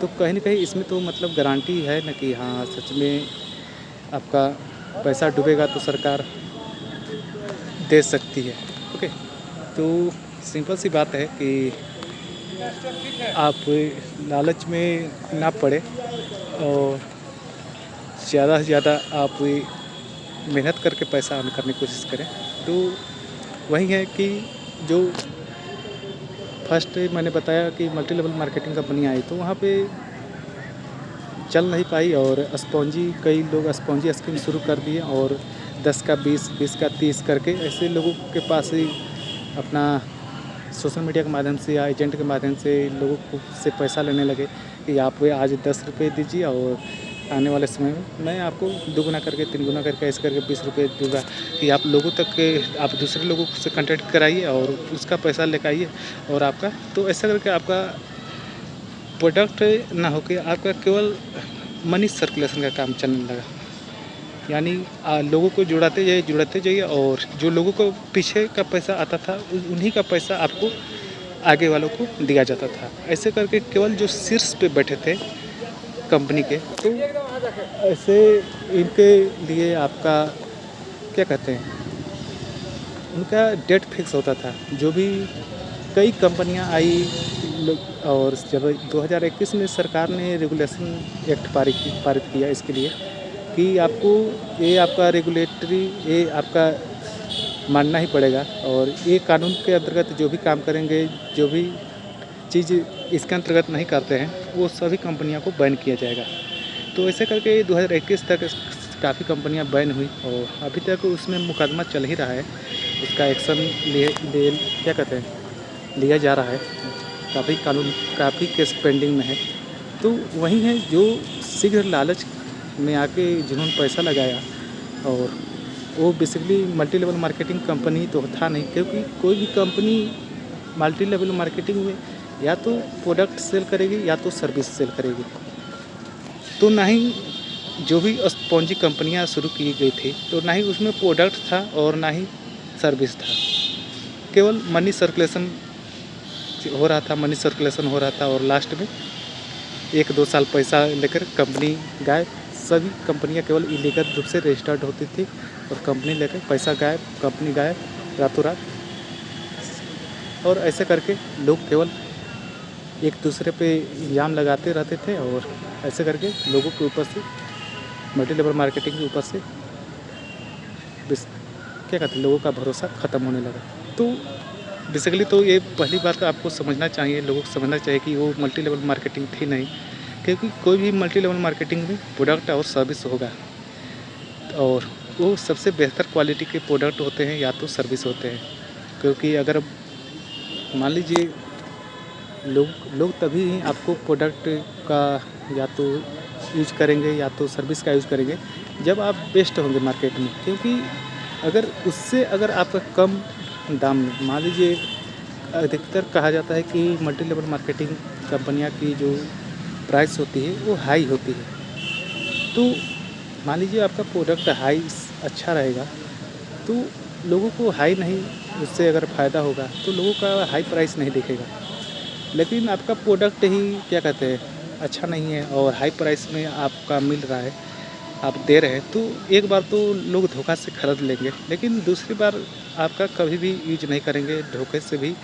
तो कहीं ना कहीं इसमें तो मतलब गारंटी है ना कि हाँ सच में आपका पैसा डूबेगा तो सरकार दे सकती है। ओके, तो सिंपल सी बात है कि आप लालच में ना पड़े और ज़्यादा से ज़्यादा आप मेहनत करके पैसा अर्न करने की कोशिश करें। तो वही है कि जो फर्स्ट मैंने बताया कि मल्टी लेवल मार्केटिंग कंपनी आई तो वहाँ पे चल नहीं पाई, और कई लोग स्पॉन्जी स्कीम शुरू कर दिए, और 10 का 20, 20 का 30 करके ऐसे लोगों के पास ही अपना सोशल मीडिया के माध्यम से या एजेंट के माध्यम से लोगों को से पैसा लेने लगे कि आप आज 10 रुपये दीजिए और आने वाले समय में मैं आपको 2 गुना करके 3 गुना करके ऐसे करके 20 रुपये दूँगा, कि आप लोगों तक आप दूसरे लोगों से कांटेक्ट कराइए और उसका पैसा लेकर आइए और आपका, तो ऐसा करके आपका प्रोडक्ट ना होकर आपका केवल मनी सर्कुलेशन का काम चलने लगा। यानी लोगों को जुड़ाते जाइए और जो लोगों को पीछे का पैसा आता था उन्हीं का पैसा आपको आगे वालों को दिया जाता था। ऐसे करके केवल जो शीर्ष पे बैठे थे कंपनी के, तो ऐसे इनके लिए आपका क्या कहते हैं, उनका डेट फिक्स होता था। जो भी कई कंपनियां आई और जब 2021 में सरकार ने रेगुलेशन एक्ट पारित किया इसके लिए कि आपको ये आपका रेगुलेटरी ये आपका मानना ही पड़ेगा, और ये कानून के अंतर्गत जो भी काम करेंगे, जो भी चीज़ इसके अंतर्गत नहीं करते हैं वो सभी कंपनियों को बैन किया जाएगा। तो ऐसे करके 2021 तक काफ़ी कंपनियां बैन हुई और अभी तक उसमें मुकदमा चल ही रहा है, उसका एक्शन क्या कहते हैं लिया जा रहा है। काफ़ी केस पेंडिंग में है। तो वही है जो शीघ्र लालच में आके जिन्होंने पैसा लगाया, और वो basically multi level marketing company तो था नहीं, क्योंकि कोई भी कंपनी मल्टी लेवल मार्केटिंग में या तो प्रोडक्ट सेल करेगी या तो सर्विस सेल करेगी। तो ना ही जो भी स्पॉन्जी कंपनियां शुरू की गई थी, तो ना ही उसमें प्रोडक्ट था और ना ही सर्विस था। केवल मनी सर्कुलेशन हो रहा था और लास्ट में 1-2 साल पैसा लेकर कंपनी गायब। सभी कंपनियां केवल इलीगल रूप से रजिस्टर्ड होती थी और कंपनी लेकर पैसा गायब, कंपनी गायब रातों रात। और ऐसे करके लोग केवल एक दूसरे पे इल्ज़ाम लगाते रहते थे, और ऐसे करके लोगों के ऊपर से मल्टी लेवल मार्केटिंग के ऊपर से क्या कहते हैं, लोगों का भरोसा ख़त्म होने लगा। तो बेसिकली तो ये पहली बात आपको समझना चाहिए, लोगों को समझना चाहिए कि वो मल्टी लेवल मार्केटिंग थी नहीं, क्योंकि कोई भी मल्टी लेवल मार्केटिंग में प्रोडक्ट और सर्विस होगा, और वो सबसे बेहतर क्वालिटी के प्रोडक्ट होते हैं या तो सर्विस होते हैं। क्योंकि अगर मान लीजिए लोग तभी ही आपको प्रोडक्ट का या तो यूज करेंगे या तो सर्विस का यूज़ करेंगे जब आप बेस्ट होंगे मार्केट में। क्योंकि अगर आपका कम दाम में, मान लीजिए अधिकतर कहा जाता है कि मल्टी लेवल मार्केटिंग कंपनियां की जो प्राइस होती है वो हाई होती है। तो मान लीजिए आपका प्रोडक्ट हाई अच्छा रहेगा, तो लोगों को हाई नहीं, उससे अगर फ़ायदा होगा तो लोगों का हाई प्राइस नहीं दिखेगा। लेकिन आपका प्रोडक्ट ही क्या कहते हैं अच्छा नहीं है और हाई प्राइस में आपका मिल रहा है, आप दे रहे हैं, तो एक बार तो लोग धोखा से खरीद लेंगे, लेकिन दूसरी बार आपका कभी भी यूज नहीं करेंगे धोखे से भी।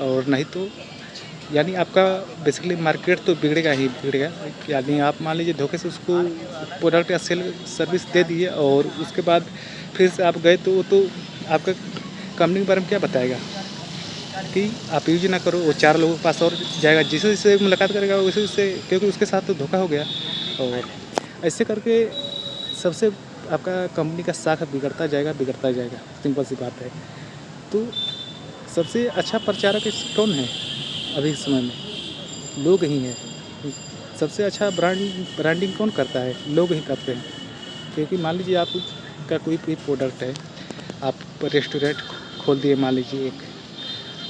और नहीं तो यानी आपका बेसिकली मार्केट तो बिगड़ेगा ही बिगड़ेगा। यानी आप मान लीजिए धोखे से उसको प्रोडक्ट या सर्विस दे दिए और उसके बाद फिर से आप गए, तो वो तो आपका कंपनी के बारे में क्या बताएगा कि आप यूज ना करो। वो 4 लोगों के पास और जाएगा, जिससे मुलाकात करेगा वैसे, क्योंकि उसके साथ तो धोखा हो गया। और ऐसे करके सबसे आपका कंपनी का साख बिगड़ता जाएगा, सिंपल सी बात है। तो सबसे अच्छा प्रचारक कौन है अभी के समय में? लोग ही हैं। सबसे अच्छा ब्रांडिंग कौन करता है? लोग ही करते हैं। क्योंकि मान लीजिए आपका कोई भी प्रोडक्ट है, आप रेस्टोरेंट खोल दिए मान लीजिए एक,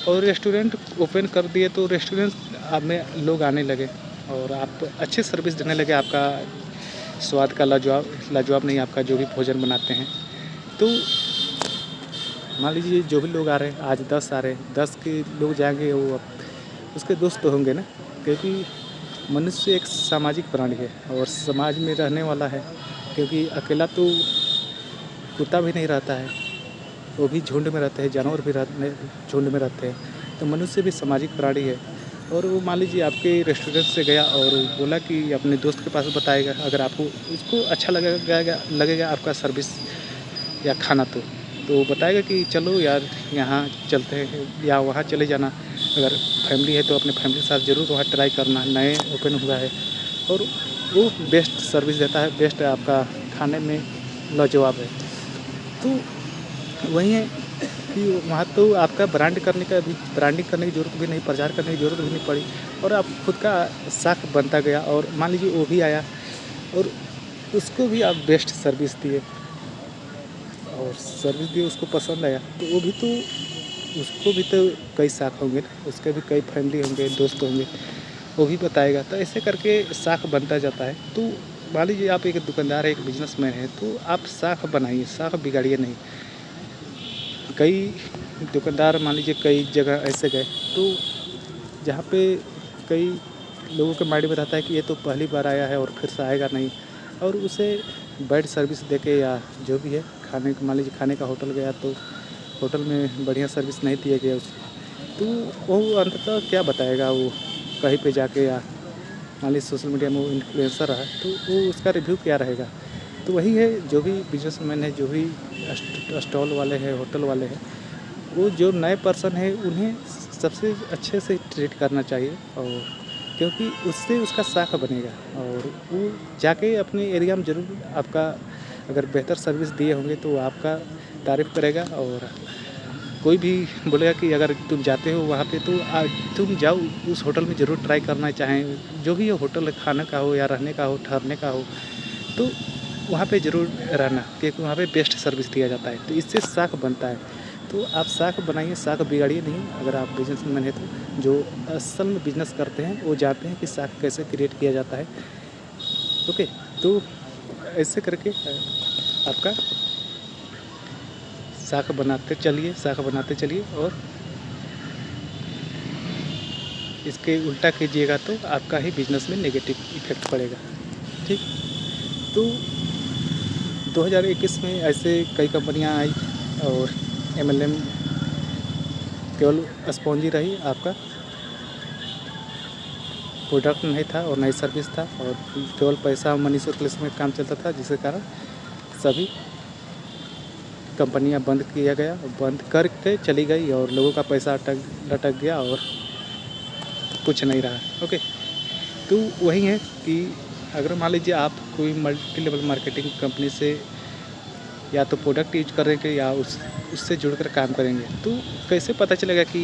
और रेस्टोरेंट ओपन कर दिए, तो रेस्टोरेंट में लोग आने लगे और आप अच्छी सर्विस देने लगे, आपका स्वाद का लाजवाब नहीं, आपका जो भी भोजन बनाते हैं। तो मान लीजिए जो भी लोग आ रहे हैं, आज 10 आ रहे हैं, 10 के लोग जाएंगे, वो उसके दोस्त तो होंगे ना। क्योंकि मनुष्य एक सामाजिक प्राणी है और समाज में रहने वाला है। क्योंकि अकेला तो कुत्ता भी नहीं रहता है, वो भी झुंड में रहते हैं, जानवर भी झुंड में रहते हैं। तो मनुष्य भी सामाजिक प्राणी है। और वो मान लीजिए आपके रेस्टोरेंट से गया और बोला कि अपने दोस्त के पास बताएगा, अगर आपको उसको अच्छा लगेगा आपका सर्विस या खाना, तो वो बताएगा कि चलो यार यहाँ चलते हैं या वहाँ चले जाना। अगर फैमिली है तो अपने फैमिली के साथ ज़रूर वहाँ ट्राई करना, नए ओपन हुआ है। और वो बेस्ट सर्विस देता है, बेस्ट आपका खाने में लाजवाब है। तो वही है कि वहाँ तो आपका ब्रांडिंग करने की ज़रूरत भी नहीं, प्रचार करने की ज़रूरत भी नहीं पड़ी, और आप खुद का साख बनता गया। और मान लीजिए वो भी आया और उसको भी आप बेस्ट सर्विस दिए और सर्विस दिए, उसको पसंद आया, तो उसको भी तो कई साख होंगे ना, उसके भी कई फैमिली होंगे, दोस्त होंगे, वो भी बताएगा। तो ऐसे करके साख बनता जाता है। तो मान लीजिए आप एक दुकानदार है, एक बिजनेसमैन है, तो आप साख बनाइए, साख बिगाड़िए नहीं। कई दुकानदार मान लीजिए कई जगह ऐसे गए, तो जहाँ पे कई लोगों के माइंड में रहता है कि ये तो पहली बार आया है और फिर से आएगा नहीं, और उसे बैड सर्विस देके या जो भी है मान लीजिए खाने का होटल गया, तो होटल में बढ़िया सर्विस नहीं दिया गया उसको, तो वो अंततः क्या बताएगा? वो कहीं पे जाके, या मान लीजिए सोशल मीडिया में वो इन्फ्लुएंसर रहा, तो वो उसका रिव्यू क्या रहेगा? तो वही है, जो भी बिजनेसमैन है, जो भी स्टॉल वाले हैं, होटल वाले हैं, वो जो नए पर्सन है उन्हें सबसे अच्छे से ट्रीट करना चाहिए। और क्योंकि उससे उसका साख बनेगा और वो जाके अपने एरिया में ज़रूर आपका अगर बेहतर सर्विस दिए होंगे तो आपका तारीफ़ करेगा और कोई भी बोलेगा कि अगर तुम जाते हो वहाँ पे तो तुम जाओ उस होटल में ज़रूर ट्राई करना, चाहें जो भी ये होटल है, खाने का हो या रहने का हो, ठहरने का हो, तो वहाँ पे ज़रूर रहना, क्योंकि वहाँ पे बेस्ट सर्विस दिया जाता है। तो इससे साख बनता है। तो आप साख बनाइए, साख बिगाड़िए नहीं। अगर आप बिजनेसमैन हैं तो जो असल में बिजनेस करते हैं वो जानते हैं कि साख कैसे क्रिएट किया जाता है। ओके, तो ऐसे करके आपका साख बनाते चलिए और इसके उल्टा कीजिएगा तो आपका ही बिजनेस में नेगेटिव इफेक्ट पड़ेगा। ठीक, तो 2021 में ऐसे कई कंपनियां आई और MLM केवल स्पॉन्जी रही, आपका प्रोडक्ट नहीं था और नई सर्विस था और केवल पैसा मनी सर्कुलेशन में काम चलता था, जिसके कारण सभी कंपनियां बंद किया गया, बंद करके चली गई और लोगों का पैसा लटक गया और कुछ नहीं रहा। ओके, तो वही है कि अगर मान लीजिए आप कोई मल्टी लेवल मार्केटिंग कंपनी से या तो प्रोडक्ट यूज करेंगे या उससे जुड़कर काम करेंगे, तो कैसे पता चलेगा कि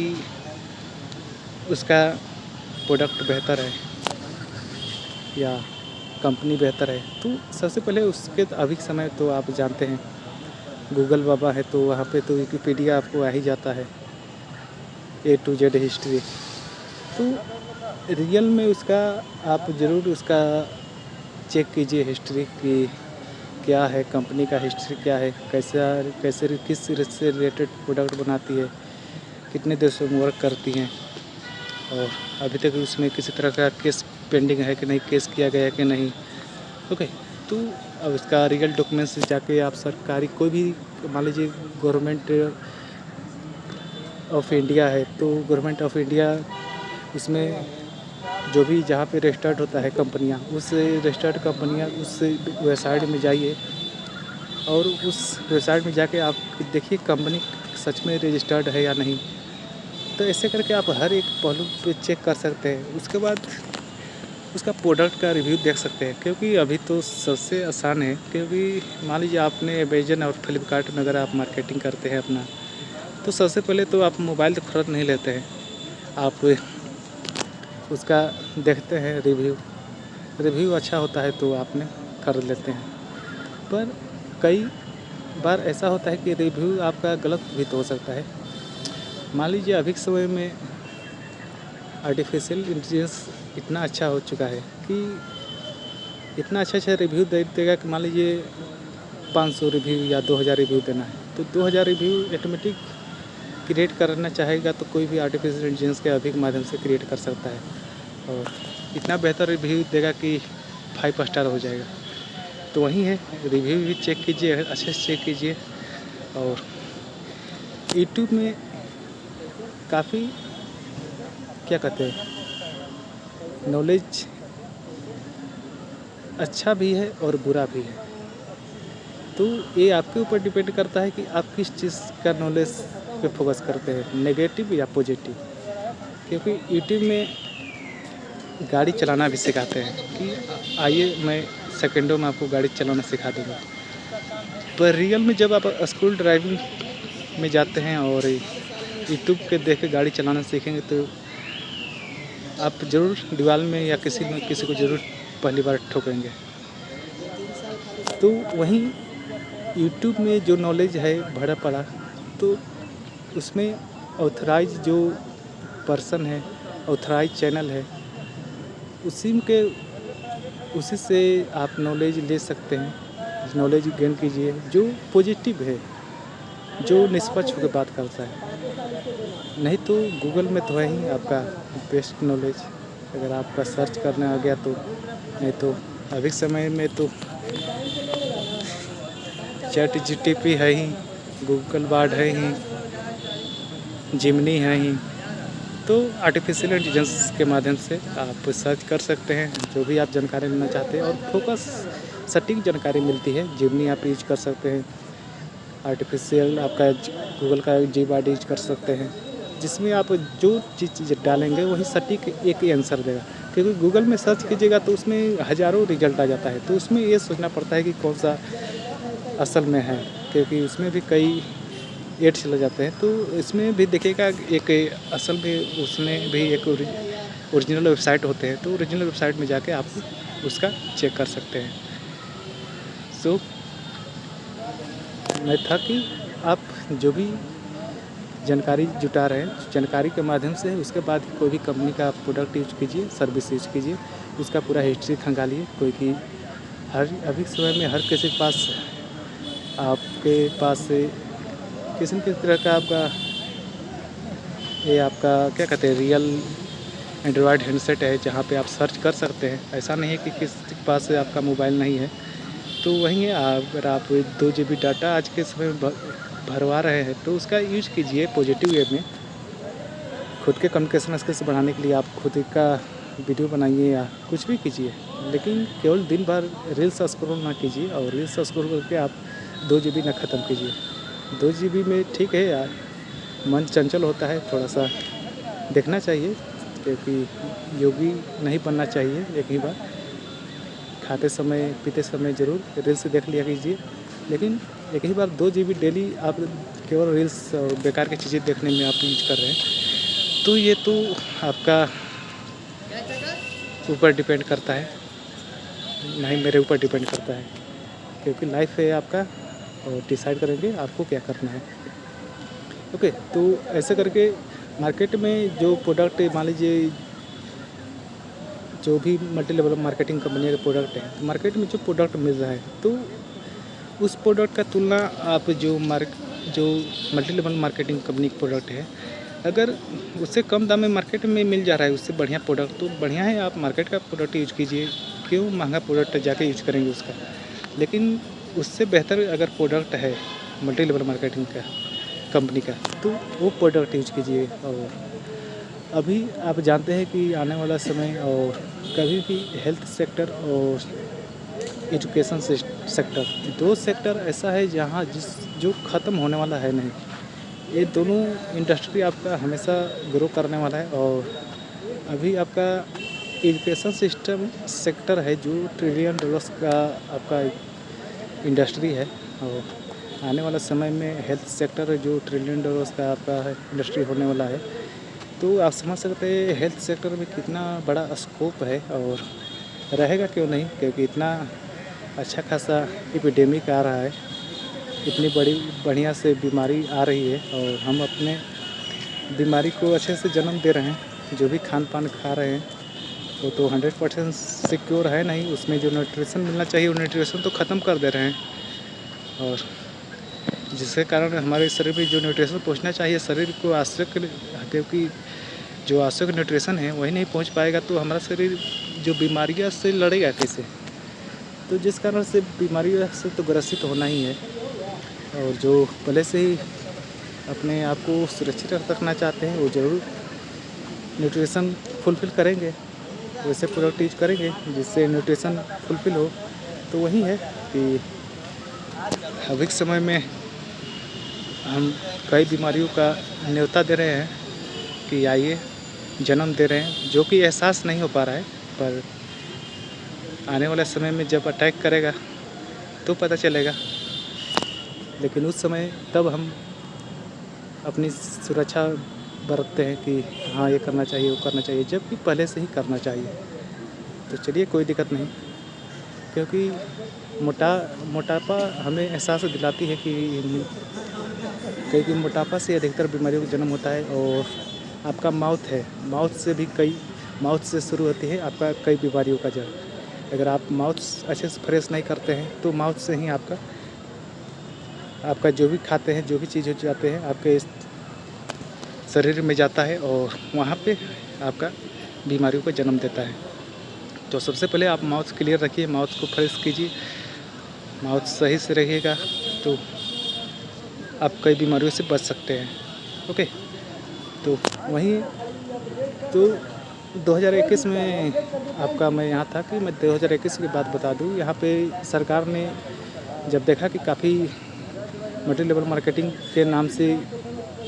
उसका प्रोडक्ट बेहतर है या कंपनी बेहतर है? तो सबसे पहले उसके अभी समय तो आप जानते हैं गूगल बाबा है, तो वहाँ पे तो विकिपीडिया आपको आ ही जाता है, A to Z हिस्ट्री। तो रियल में उसका आप ज़रूर उसका चेक कीजिए हिस्ट्री कि क्या है, कंपनी का हिस्ट्री क्या है, कैसे किस से रिलेटेड प्रोडक्ट बनाती है, कितने देशों में वर्क करती हैं और अभी तक उसमें किसी तरह का केस पेंडिंग है कि नहीं, केस किया गया है कि नहीं। ओके, तो अब इसका रियल डॉक्यूमेंट्स जाके आप सरकारी कोई भी मान लीजिए गवर्नमेंट ऑफ इंडिया है, तो गवर्नमेंट ऑफ इंडिया इसमें जो भी जहाँ पे रजिस्टर्ड होता है कंपनियाँ, उस रजिस्टर्ड कंपनियाँ उस वेबसाइट में जाइए और उस वेबसाइट में जाके आप देखिए कंपनी सच में रजिस्टर्ड है या नहीं। तो ऐसे करके आप हर एक पहलू पे चेक कर सकते हैं। उसके बाद उसका प्रोडक्ट का रिव्यू देख सकते हैं, क्योंकि अभी तो सबसे आसान है, क्योंकि मान लीजिए आपने अमेजन और फ्लिपकार्ट में अगर आप मार्केटिंग करते हैं अपना, तो सबसे पहले तो आप मोबाइल तो खरीद नहीं लेते हैं, आप उसका देखते हैं रिव्यू अच्छा होता है तो आपने खरीद लेते हैं। पर कई बार ऐसा होता है कि रिव्यू आपका गलत भी तो हो सकता है। मान लीजिए अभी के समय में आर्टिफिशियल इंटेलिजेंस इतना अच्छा हो चुका है कि इतना अच्छा रिव्यू दे देगा कि मान लीजिए 500 रिव्यू या 2000 रिव्यू देना है, तो 2000 रिव्यू ऑटोमेटिक क्रिएट करना चाहेगा तो कोई भी आर्टिफिशियल इंटेलिजेंस के अभी के माध्यम से क्रिएट कर सकता है और इतना बेहतर रिव्यू देगा कि 5 स्टार हो जाएगा। तो वही है, रिव्यू भी चेक कीजिए, अच्छे से चेक कीजिए। और यूट्यूब में काफ़ी क्या कहते हैं नॉलेज अच्छा भी है और बुरा भी है, तो ये आपके ऊपर डिपेंड करता है कि आप किस चीज़ का नॉलेज पे फोकस करते हैं, नेगेटिव या पॉजिटिव। क्योंकि यूट्यूब में गाड़ी चलाना भी सिखाते हैं कि आइए मैं सेकंडों में आपको गाड़ी चलाना सिखा दूँगा। पर रियल में जब आप स्कूल ड्राइविंग में जाते हैं और यूट्यूब के देख के गाड़ी चलाना सीखेंगे, तो आप ज़रूर दीवार में या किसी को ज़रूर पहली बार ठोकेंगे। तो वहीं यूट्यूब में जो नॉलेज है भरा पड़ा, तो उसमें ऑथराइज जो पर्सन है, ऑथराइज चैनल है, उसी से आप नॉलेज ले सकते हैं, नॉलेज गेन कीजिए जो पॉजिटिव है, जो निष्पक्ष होकर बात करता है। नहीं तो गूगल में तो है ही आपका बेस्ट नॉलेज, अगर आपका सर्च करने आ गया तो। नहीं तो अभी समय में तो चैट जीटीपी है ही, गूगल बार्ड है ही, जिमनी है ही, तो आर्टिफिशियल इंटेलिजेंस के माध्यम से आप सर्च कर सकते हैं जो भी आप जानकारी लेना चाहते हैं और फोकस सटीक जानकारी मिलती है। जिमनी आप यूज कर सकते हैं, आर्टिफिशियल आपका गूगल का जी बार्ड यूज कर सकते हैं, जिसमें आप जो चीज़ डालेंगे वही सटीक एक ही आंसर देगा। क्योंकि गूगल में सर्च कीजिएगा तो उसमें हज़ारों रिजल्ट आ जाता है, तो उसमें ये सोचना पड़ता है कि कौन सा असल में है, क्योंकि उसमें भी कई ऐड चले जाते हैं। तो इसमें भी देखिएगा एक असल में उसमें भी एक ओरिजिनल वेबसाइट होते हैं, तो ओरिजिनल वेबसाइट में जाके आप उसका चेक कर सकते हैं। सो मैं था कि आप जो भी जानकारी जुटा रहे हैं, जानकारी के माध्यम से उसके बाद कोई भी कंपनी का प्रोडक्ट यूज़ कीजिए, सर्विस यूज़ कीजिए, उसका पूरा हिस्ट्री खंगालिए। कोई कि अभी समय में हर किसी के पास आपके पास किसी न किसी तरह का आपका क्या कहते हैं रियल एंड्रॉयड हैंडसेट है, जहाँ पे आप सर्च कर सकते हैं। ऐसा नहीं है कि किसी के पास आपका मोबाइल नहीं है। तो वहीं है, अगर आप 2 GB डाटा आज के समय में भरवा रहे हैं तो उसका यूज कीजिए पॉजिटिव वे में। खुद के कम्युनिकेशन स्किल्स बढ़ाने के लिए आप खुद का वीडियो बनाइए या कुछ भी कीजिए, लेकिन केवल दिन भर रील्स स्क्रॉल ना कीजिए और रील्स स्क्रॉल करके आप 2 GB ना ख़त्म कीजिए। 2 GB में ठीक है यार, मन चंचल होता है, थोड़ा सा देखना चाहिए, क्योंकि योगी नहीं बनना चाहिए। एक ही बार खाते समय पीते समय ज़रूर रील्स देख लिया कीजिए, लेकिन एक ही बार 2 GB डेली आप केवल रील्स और बेकार की चीज़ें देखने में आप यूज कर रहे हैं, तो ये तो आपका ऊपर डिपेंड करता है, नहीं मेरे ऊपर डिपेंड करता है, क्योंकि लाइफ है आपका और डिसाइड करेंगे आपको क्या करना है। ओके, तो ऐसे करके मार्केट में जो प्रोडक्ट मान लीजिए, जो भी मल्टी लेवल मार्केटिंग कंपनी के प्रोडक्ट हैं, तो मार्केट में जो प्रोडक्ट मिल रहा है, तो उस प्रोडक्ट का तुलना आप जो मल्टी लेवल मार्केटिंग कंपनी का प्रोडक्ट है, अगर उससे कम दाम में मार्केट में मिल जा रहा है उससे बढ़िया प्रोडक्ट, तो बढ़िया है, आप मार्केट का प्रोडक्ट यूज कीजिए। क्यों महंगा प्रोडक्ट जाके यूज करेंगे उसका? लेकिन उससे बेहतर अगर प्रोडक्ट है मल्टी लेवल मार्केटिंग का कंपनी का, तो वो प्रोडक्ट यूज कीजिए। और अभी आप जानते हैं कि आने वाला समय और कभी भी हेल्थ सेक्टर और एजुकेशन सेक्टर, 2 सेक्टर ऐसा है जहाँ जो ख़त्म होने वाला है नहीं। ये दोनों इंडस्ट्री आपका हमेशा ग्रो करने वाला है। और अभी आपका एजुकेशन सिस्टम सेक्टर है जो $1 ट्रिलियन का आपका इंडस्ट्री है, और आने वाला समय में हेल्थ सेक्टर जो $1 ट्रिलियन का आपका इंडस्ट्री होने वाला है। तो आप समझ सकते हैं हेल्थ सेक्टर में कितना बड़ा स्कोप है, और रहेगा क्यों नहीं, क्योंकि इतना अच्छा खासा एपिडेमिक आ रहा है, इतनी बढ़िया से बीमारी आ रही है, और हम अपने बीमारी को अच्छे से जन्म दे रहे हैं। जो भी खान पान खा रहे हैं वो तो 100% सिक्योर है नहीं, उसमें जो न्यूट्रिशन मिलना चाहिए वो न्यूट्रिशन तो ख़त्म कर दे रहे हैं, और जिसके कारण हमारे शरीर में जो न्यूट्रिशन पहुंचना चाहिए शरीर को आवश्यक, क्योंकि जो आवश्यक न्यूट्रिशन है वही नहीं पहुंच पाएगा, तो हमारा शरीर जो बीमारियों से लड़ेगा कैसे? तो जिस कारण से बीमारियों से तो ग्रसित होना ही है, और जो पहले से ही अपने आप को सुरक्षित रखना चाहते हैं वो ज़रूर न्यूट्रिशन फुलफ़िल करेंगे, वैसे प्रोडक्ट यूज करेंगे जिससे न्यूट्रिशन फुलफ़िल हो। तो वही है कि अभी के समय में हम कई बीमारियों का न्योता दे रहे हैं कि आइए, जन्म दे रहे हैं, जो कि एहसास नहीं हो पा रहा है, पर आने वाले समय में जब अटैक करेगा तो पता चलेगा। लेकिन उस समय तब हम अपनी सुरक्षा बरतते हैं कि हाँ ये करना चाहिए, वो करना चाहिए, जबकि पहले से ही करना चाहिए। तो चलिए, कोई दिक्कत नहीं, क्योंकि मोटापा हमें एहसास दिलाती है कि मोटापा से अधिकतर बीमारियों का जन्म होता है। और आपका माउथ से शुरू होती है आपका कई बीमारियों का जड़। अगर आप माउथ अच्छे से फ्रेश नहीं करते हैं तो माउथ से ही आपका जो भी खाते हैं, जो भी चीज़ जाते हैं आपके शरीर में जाता है, और वहाँ पे आपका बीमारियों को जन्म देता है। तो सबसे पहले आप माउथ क्लियर रखिए, माउथ को फ्रेश कीजिए। माउथ सही से रहिएगा तो आप कई बीमारियों से बच सकते हैं। ओके, तो वहीं तो 2021 में आपका मैं यहाँ था कि मैं 2021 की बात बता दूँ। यहाँ पे सरकार ने जब देखा कि काफ़ी मल्टी लेवल मार्केटिंग के नाम से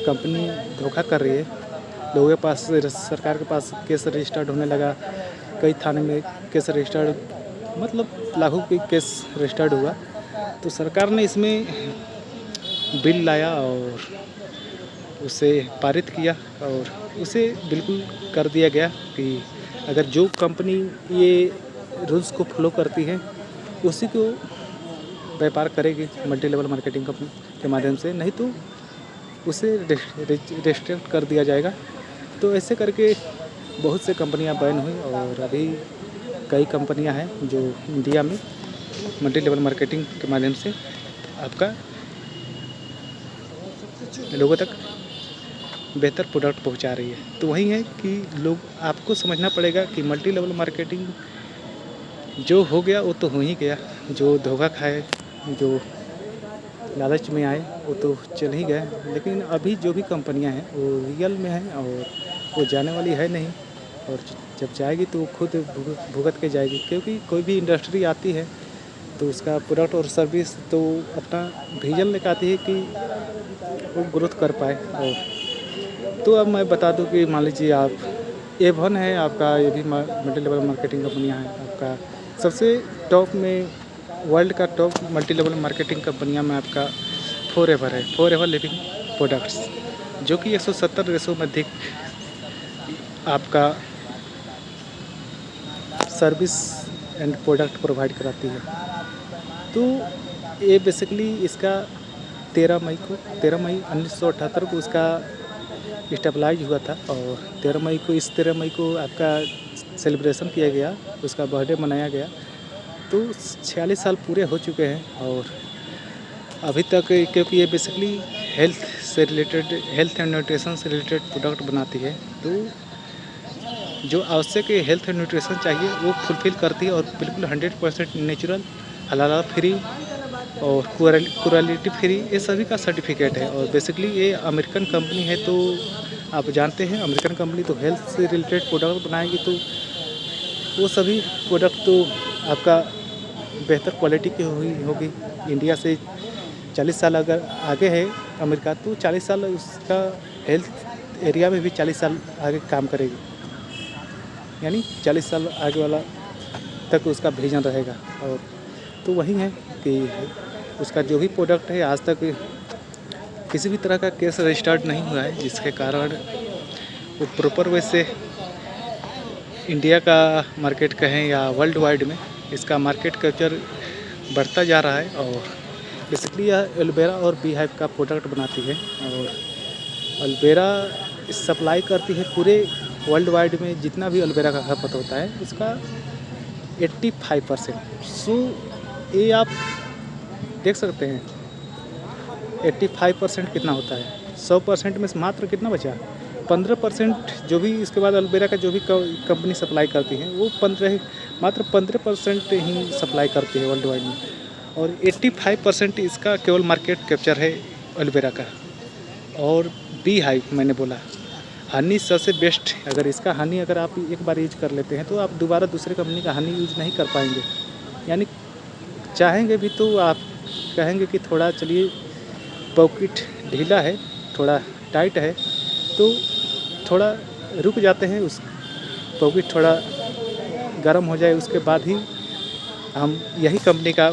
कंपनी धोखा कर रही है, लोगों के पास, सरकार के पास केस रजिस्टर्ड होने लगा, कई थाने में केस रजिस्टर्ड, मतलब लाखों की केस रजिस्टर्ड हुआ। तो सरकार ने इसमें बिल लाया और उसे पारित किया और उसे बिल्कुल कर दिया गया कि अगर जो कंपनी ये रूल्स को फॉलो करती है उसी को व्यापार करेगी मल्टी लेवल मार्केटिंग कंपनी के माध्यम से, नहीं तो उसे रेस्ट्रिक्ट कर दिया जाएगा। तो ऐसे करके बहुत से कंपनियां बैन हुई और अभी कई कंपनियां हैं जो इंडिया में मल्टी लेवल मार्केटिंग के माध्यम से आपका लोगों तक बेहतर प्रोडक्ट पहुंचा रही है। तो वही है कि लोग आपको समझना पड़ेगा कि मल्टी लेवल मार्केटिंग जो हो गया वो तो हो ही गया, जो धोखा खाए, जो लालच में आए वो तो चल ही गए, लेकिन अभी जो भी कंपनियां हैं वो रियल में हैं और वो जाने वाली है नहीं, और जब जाएगी तो वो खुद भुगत के जाएगी, क्योंकि कोई भी इंडस्ट्री आती है तो उसका प्रोडक्ट और सर्विस तो अपना विजन लेकर आती है कि वो ग्रोथ कर पाए। और तो अब मैं बता दूं कि मान लीजिए आप A1 है आपका, ये भी मल्टी लेवल मार्केटिंग कंपनियां हैं आपका। सबसे टॉप में वर्ल्ड का टॉप मल्टी लेवल मार्केटिंग कंपनियां में आपका फॉरएवर है, फॉरएवर लिविंग प्रोडक्ट्स, जो कि 170 देशों में अधिक आपका सर्विस एंड प्रोडक्ट प्रोवाइड कराती है। तो ये बेसिकली इसका 13 मई 1978 को उसका स्टेबलाइज हुआ था और 13 मई को आपका सेलिब्रेशन किया गया, उसका बर्थडे मनाया गया। तो 46 साल पूरे हो चुके हैं और अभी तक, क्योंकि ये बेसिकली हेल्थ से रिलेटेड, हेल्थ एंड न्यूट्रिशन से रिलेटेड प्रोडक्ट बनाती है, तो जो आवश्यक हेल्थ एंड न्यूट्रिशन चाहिए वो फुलफ़िल करती है और बिल्कुल 100% नेचुरल, हलाला फ्री और क्वालिटी फ्री, ये सभी का सर्टिफिकेट है। और बेसिकली ये अमेरिकन कंपनी है, तो आप जानते हैं अमेरिकन कंपनी तो हेल्थ से रिलेटेड प्रोडक्ट बनाएगी, तो वो सभी प्रोडक्ट तो आपका बेहतर क्वालिटी की होगी। इंडिया से 40 साल अगर आगे है अमेरिका, तो 40 साल उसका हेल्थ एरिया में भी 40 साल आगे काम करेगी, यानी 40 साल आगे वाला तक उसका विजन रहेगा। और तो वही है कि उसका जो भी प्रोडक्ट है आज तक किसी भी तरह का केस रजिस्टर्ड नहीं हुआ है, जिसके कारण वो प्रॉपर वे से इंडिया का मार्केट कहें या वर्ल्ड वाइड में इसका मार्केट कैप्चर बढ़ता जा रहा है। और बेसिकली यह एलोवेरा और बी हाइव का प्रोडक्ट बनाती है और एलोवेरा सप्लाई करती है पूरे वर्ल्ड वाइड में, जितना भी एलोवेरा का खपत होता है उसका 85%। सो ये आप देख सकते हैं 85% कितना होता है, 100% में से मात्र कितना बचा, 15%। जो भी इसके बाद एलोवेरा का जो भी कंपनी सप्लाई करती है वो मात्र 15% ही सप्लाई करती है वर्ल्ड वाइड में, और 85% इसका केवल मार्केट कैप्चर है एलोवेरा का। और बी हाइव मैंने बोला हनी सबसे बेस्ट, अगर इसका हनी अगर आप एक बार यूज कर लेते हैं तो आप दोबारा दूसरे कंपनी का हनी यूज नहीं कर पाएंगे, यानी चाहेंगे भी तो आप कहेंगे कि थोड़ा चलिए पॉकेट ढीला है, थोड़ा टाइट है, तो थोड़ा रुक जाते हैं, उस पॉकेट थोड़ा गर्म हो जाए उसके बाद ही हम यही कंपनी का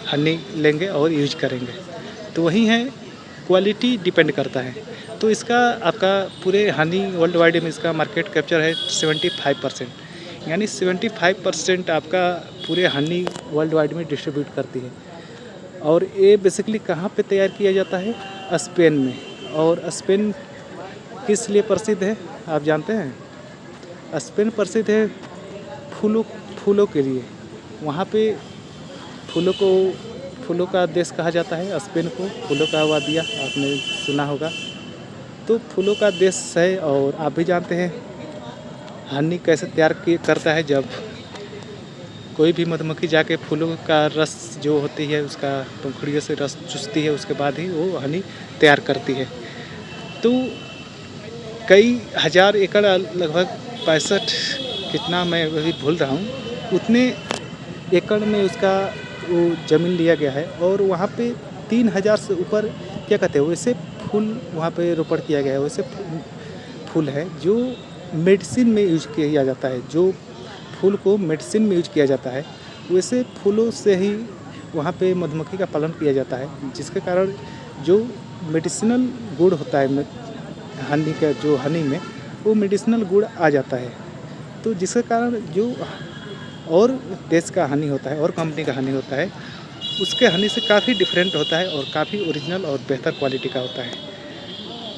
हनी लेंगे और यूज करेंगे। तो वही है, क्वालिटी डिपेंड करता है। तो इसका आपका पूरे हनी वर्ल्ड वाइड में इसका मार्केट कैप्चर है 75%, यानी 75% आपका पूरे हनी वर्ल्ड वाइड में डिस्ट्रीब्यूट करती है। और ये बेसिकली कहाँ पे तैयार किया जाता है, स्पेन में। और स्पेन किस लिए प्रसिद्ध है आप जानते हैं? स्पेन प्रसिद्ध है फूलों के लिए। वहाँ पे फूलों का देश कहा जाता है स्पेन को, फूलों का वादिया आपने सुना होगा। तो फूलों का देश है। और आप भी जानते हैं हनी कैसे तैयार करता है, जब कोई भी मधुमक्खी जाके फूलों का रस जो होती है उसका पंखुड़ियों से रस चूसती है, उसके बाद ही वो हनी तैयार करती है। तो कई हज़ार एकड़, लगभग 65 कितना मैं अभी भूल रहा हूँ, उतने एकड़ में उसका वो ज़मीन लिया गया है। और वहाँ पे 3000 से ऊपर क्या कहते हैं वैसे फूल वहाँ पे रोपण किया गया है। वैसे फूल है जो मेडिसिन में यूज किया जाता है, जो फूल को मेडिसिन में यूज किया जाता है, वैसे फूलों से ही वहाँ पे मधुमक्खी का पालन किया जाता है, जिसके कारण जो मेडिसिनल गुण होता है हनी का, जो हनी में वो मेडिसिनल गुण आ जाता है। तो जिसके कारण जो और देश का हनी होता है और कंपनी का हनी होता है, उसके हनी से काफ़ी डिफरेंट होता है और काफ़ी ओरिजिनल और बेहतर क्वालिटी का होता है।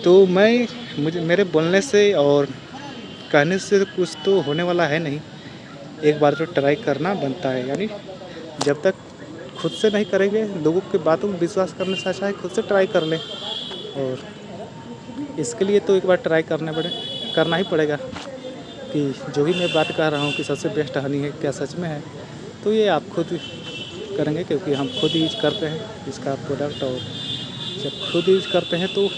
तो मुझे मेरे बोलने से और कहने से कुछ तो होने वाला है नहीं, एक बार तो ट्राई करना बनता है। यानी जब तक खुद से नहीं करेंगे, लोगों की बातों में विश्वास करने से अच्छा है खुद से ट्राई कर लें। और इसके लिए तो एक बार ट्राई करना ही पड़ेगा कि जो भी मैं बात कर रहा हूँ कि सबसे बेस्ट हनी है, क्या सच में है? तो ये आप खुद करेंगे, क्योंकि हम खुद यूज करते हैं इसका प्रोडक्ट। और जब खुद यूज करते हैं तो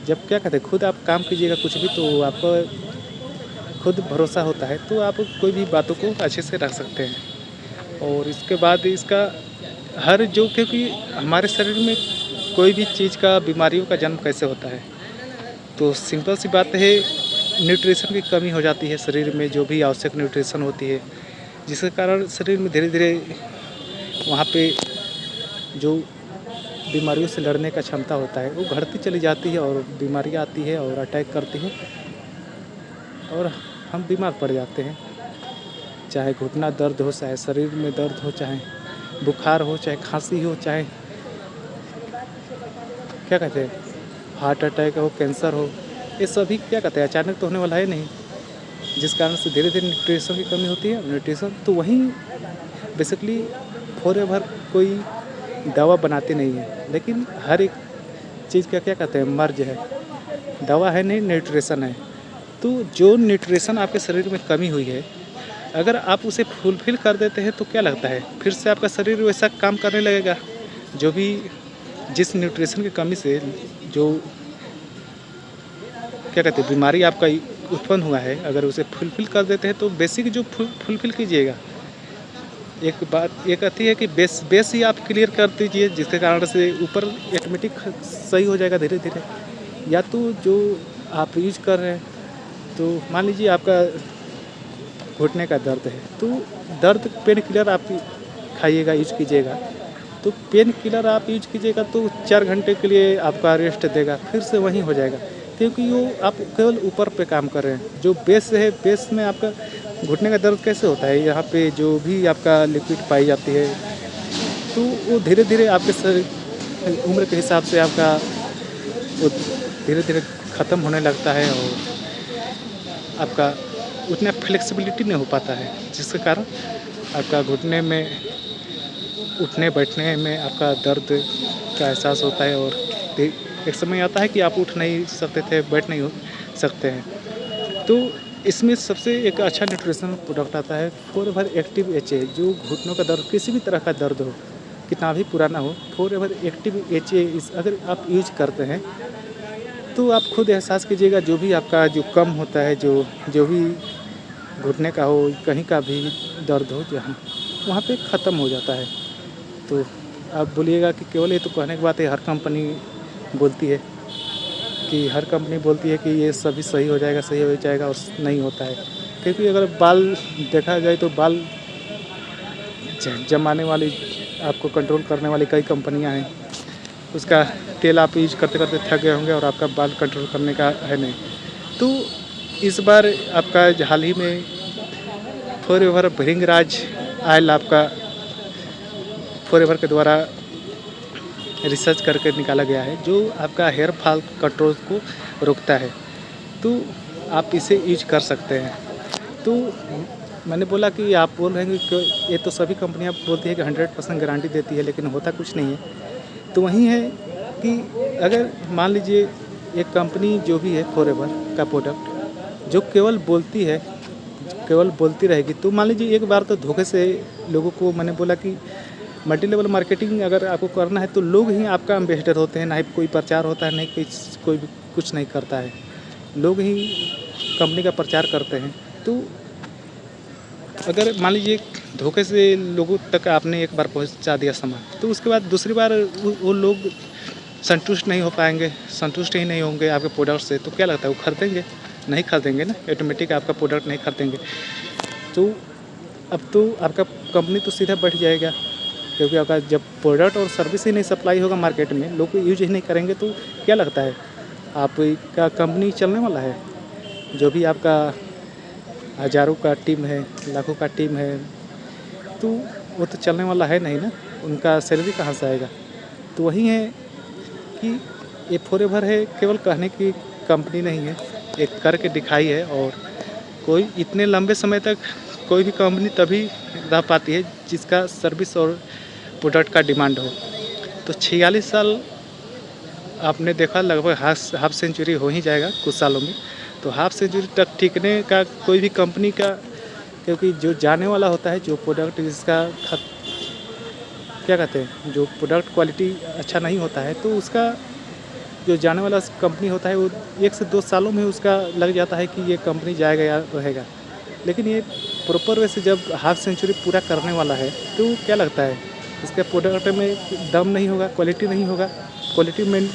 जब क्या कहते हैं, खुद आप काम कीजिएगा कुछ भी तो आपको खुद भरोसा होता है, तो आप कोई भी बातों को अच्छे से रख सकते हैं। और इसके बाद इसका क्योंकि हमारे शरीर में कोई भी चीज़ का, बीमारियों का जन्म कैसे होता है, तो सिंपल सी बात है, न्यूट्रिशन की कमी हो जाती है शरीर में, जो भी आवश्यक न्यूट्रिशन होती है, जिसके कारण शरीर में धीरे धीरे वहाँ पे जो बीमारियों से लड़ने का क्षमता होता है वो घटती चली जाती है और बीमारियाँ आती है और अटैक करती है और हम बीमार पड़ जाते हैं। चाहे घुटना दर्द हो, चाहे शरीर में दर्द हो, चाहे बुखार हो, चाहे खांसी हो, चाहे क्या कहते हैं हार्ट अटैक हो, कैंसर हो, ये सभी क्या कहते हैं अचानक तो होने वाला है नहीं, जिस कारण से धीरे धीरे न्यूट्रिशन की कमी होती है। न्यूट्रिशन तो वहीं बेसिकली फॉरएवर कोई दवा बनाती नहीं है, लेकिन हर एक चीज़ का क्या कहते हैं मर्ज है, दवा है नहीं, न्यूट्रिशन है। तो जो न्यूट्रिशन आपके शरीर में कमी हुई है, अगर आप उसे फुलफिल कर देते हैं तो क्या लगता है फिर से आपका शरीर वैसा काम करने लगेगा। जो भी जिस न्यूट्रिशन की कमी से जो क्या कहते हैं बीमारी आपका उत्पन्न हुआ है, अगर उसे फुलफिल कर देते हैं तो बेसिक जो फुलफिल कीजिएगा, एक बात ये कहती है कि बेस ही आप क्लियर कर दीजिए, जिसके कारण से ऊपर ऑटोमेटिक सही हो जाएगा धीरे धीरे। या तो जो आप यूज कर रहे हैं, तो मान लीजिए आपका घुटने का दर्द है, तो दर्द पेन किलर आप खाइएगा, यूज कीजिएगा। तो पेन किलर आप यूज कीजिएगा तो 4 घंटे के लिए आपका रेस्ट देगा, फिर से वहीं हो जाएगा, क्योंकि वो आप केवल ऊपर पे काम कर रहे हैं। जो बेस है, बेस में आपका घुटने का दर्द कैसे होता है, यहाँ पे जो भी आपका लिक्विड पाई जाती है, तो वो धीरे धीरे आपके शरीर उम्र के हिसाब से आपका वो धीरे धीरे ख़त्म होने लगता है और आपका उतना फ्लेक्सिबिलिटी नहीं हो पाता है, जिसके कारण आपका घुटने में उठने बैठने में आपका दर्द का एहसास होता है। और एक समय आता है कि आप उठ नहीं सकते थे, बैठ नहीं हो सकते हैं। तो इसमें सबसे एक अच्छा न्यूट्रिशनल प्रोडक्ट आता है फॉरएवर एक्टिव HA। जो घुटनों का दर्द, किसी भी तरह का दर्द हो, कितना भी पुराना हो, फॉरएवर एक्टिव HA अगर आप यूज करते हैं तो आप खुद एहसास कीजिएगा, जो भी आपका जो कम होता है, जो भी घुटने का हो, कहीं का भी दर्द हो, जहाँ वहाँ पे ख़त्म हो जाता है। तो आप बोलिएगा कि केवल ये तो कहने की बात है, हर कंपनी बोलती है कि ये सभी सही हो जाएगा और नहीं होता है। क्योंकि अगर बाल देखा जाए तो बाल जमाने वाली, आपको कंट्रोल करने वाली कई कंपनियां हैं। उसका तेल आप यूज करते करते थक गए होंगे और आपका बाल कंट्रोल करने का है नहीं। तो इस बार आपका हाल ही में फॉरएवर भृंगराज ऑयल आपका फॉरएवर के द्वारा रिसर्च करके निकाला गया है, जो आपका हेयर फॉल कंट्रोल को रोकता है। तो आप इसे यूज कर सकते हैं। तो मैंने बोला कि आप बोल रहे हैं कि ये तो सभी कंपनियां बोलती है कि 100% गारंटी देती है, लेकिन होता कुछ नहीं है। तो वही है कि अगर मान लीजिए एक कंपनी जो भी है फॉरएवर का प्रोडक्ट जो केवल बोलती रहेगी, तो मान लीजिए एक बार तो धोखे से लोगों को, मैंने बोला कि मल्टी लेवल मार्केटिंग अगर आपको करना है तो लोग ही आपका एम्बेसडर होते हैं, ना ही कोई प्रचार होता है, नहीं कोई भी कुछ नहीं करता है, लोग ही कंपनी का प्रचार करते हैं। तो अगर मान लीजिए धोखे से लोगों तक आपने एक बार पहुंचा दिया सामान, तो उसके बाद दूसरी बार वो लोग संतुष्ट नहीं हो पाएंगे, संतुष्ट ही नहीं होंगे आपके प्रोडक्ट से, तो क्या लगता है वो खरीदेंगे? नहीं खरीदेंगे ना, ऑटोमेटिक आपका प्रोडक्ट नहीं खरीदेंगे। तो अब तो आपका कंपनी तो सीधा बैठ जाएगा, क्योंकि अगर जब प्रोडक्ट और सर्विस ही नहीं सप्लाई होगा मार्केट में, लोग यूज ही नहीं करेंगे, तो क्या लगता है आपका कंपनी चलने वाला है? जो भी आपका हज़ारों का टीम है, लाखों का टीम है, तो वो तो चलने वाला है नहीं ना, उनका सैलरी कहाँ से आएगा? तो वही है कि ये फॉरएवर है, केवल कहने की कंपनी नहीं है, एक करके दिखाई है। और कोई इतने लंबे समय तक कोई भी कंपनी तभी रह पाती है जिसका सर्विस और प्रोडक्ट का डिमांड हो। तो 46 साल आपने देखा, लगभग हाफ सेंचुरी हो ही जाएगा कुछ सालों में। तो हाफ सेंचुरी तक टिकने का कोई भी कंपनी का, क्योंकि जो जाने वाला होता है, जो प्रोडक्ट जिसका क्या कहते हैं, जो प्रोडक्ट क्वालिटी अच्छा नहीं होता है, तो उसका जो जाने वाला कंपनी होता है वो 1 से 2 सालों में उसका लग जाता है कि ये कंपनी जाएगा या रहेगा। लेकिन ये प्रॉपर वे से जब हाफ सेंचुरी पूरा करने वाला है, तो क्या लगता है इसके प्रोडक्ट में दम नहीं होगा, क्वालिटी नहीं होगा, क्वालिटी में,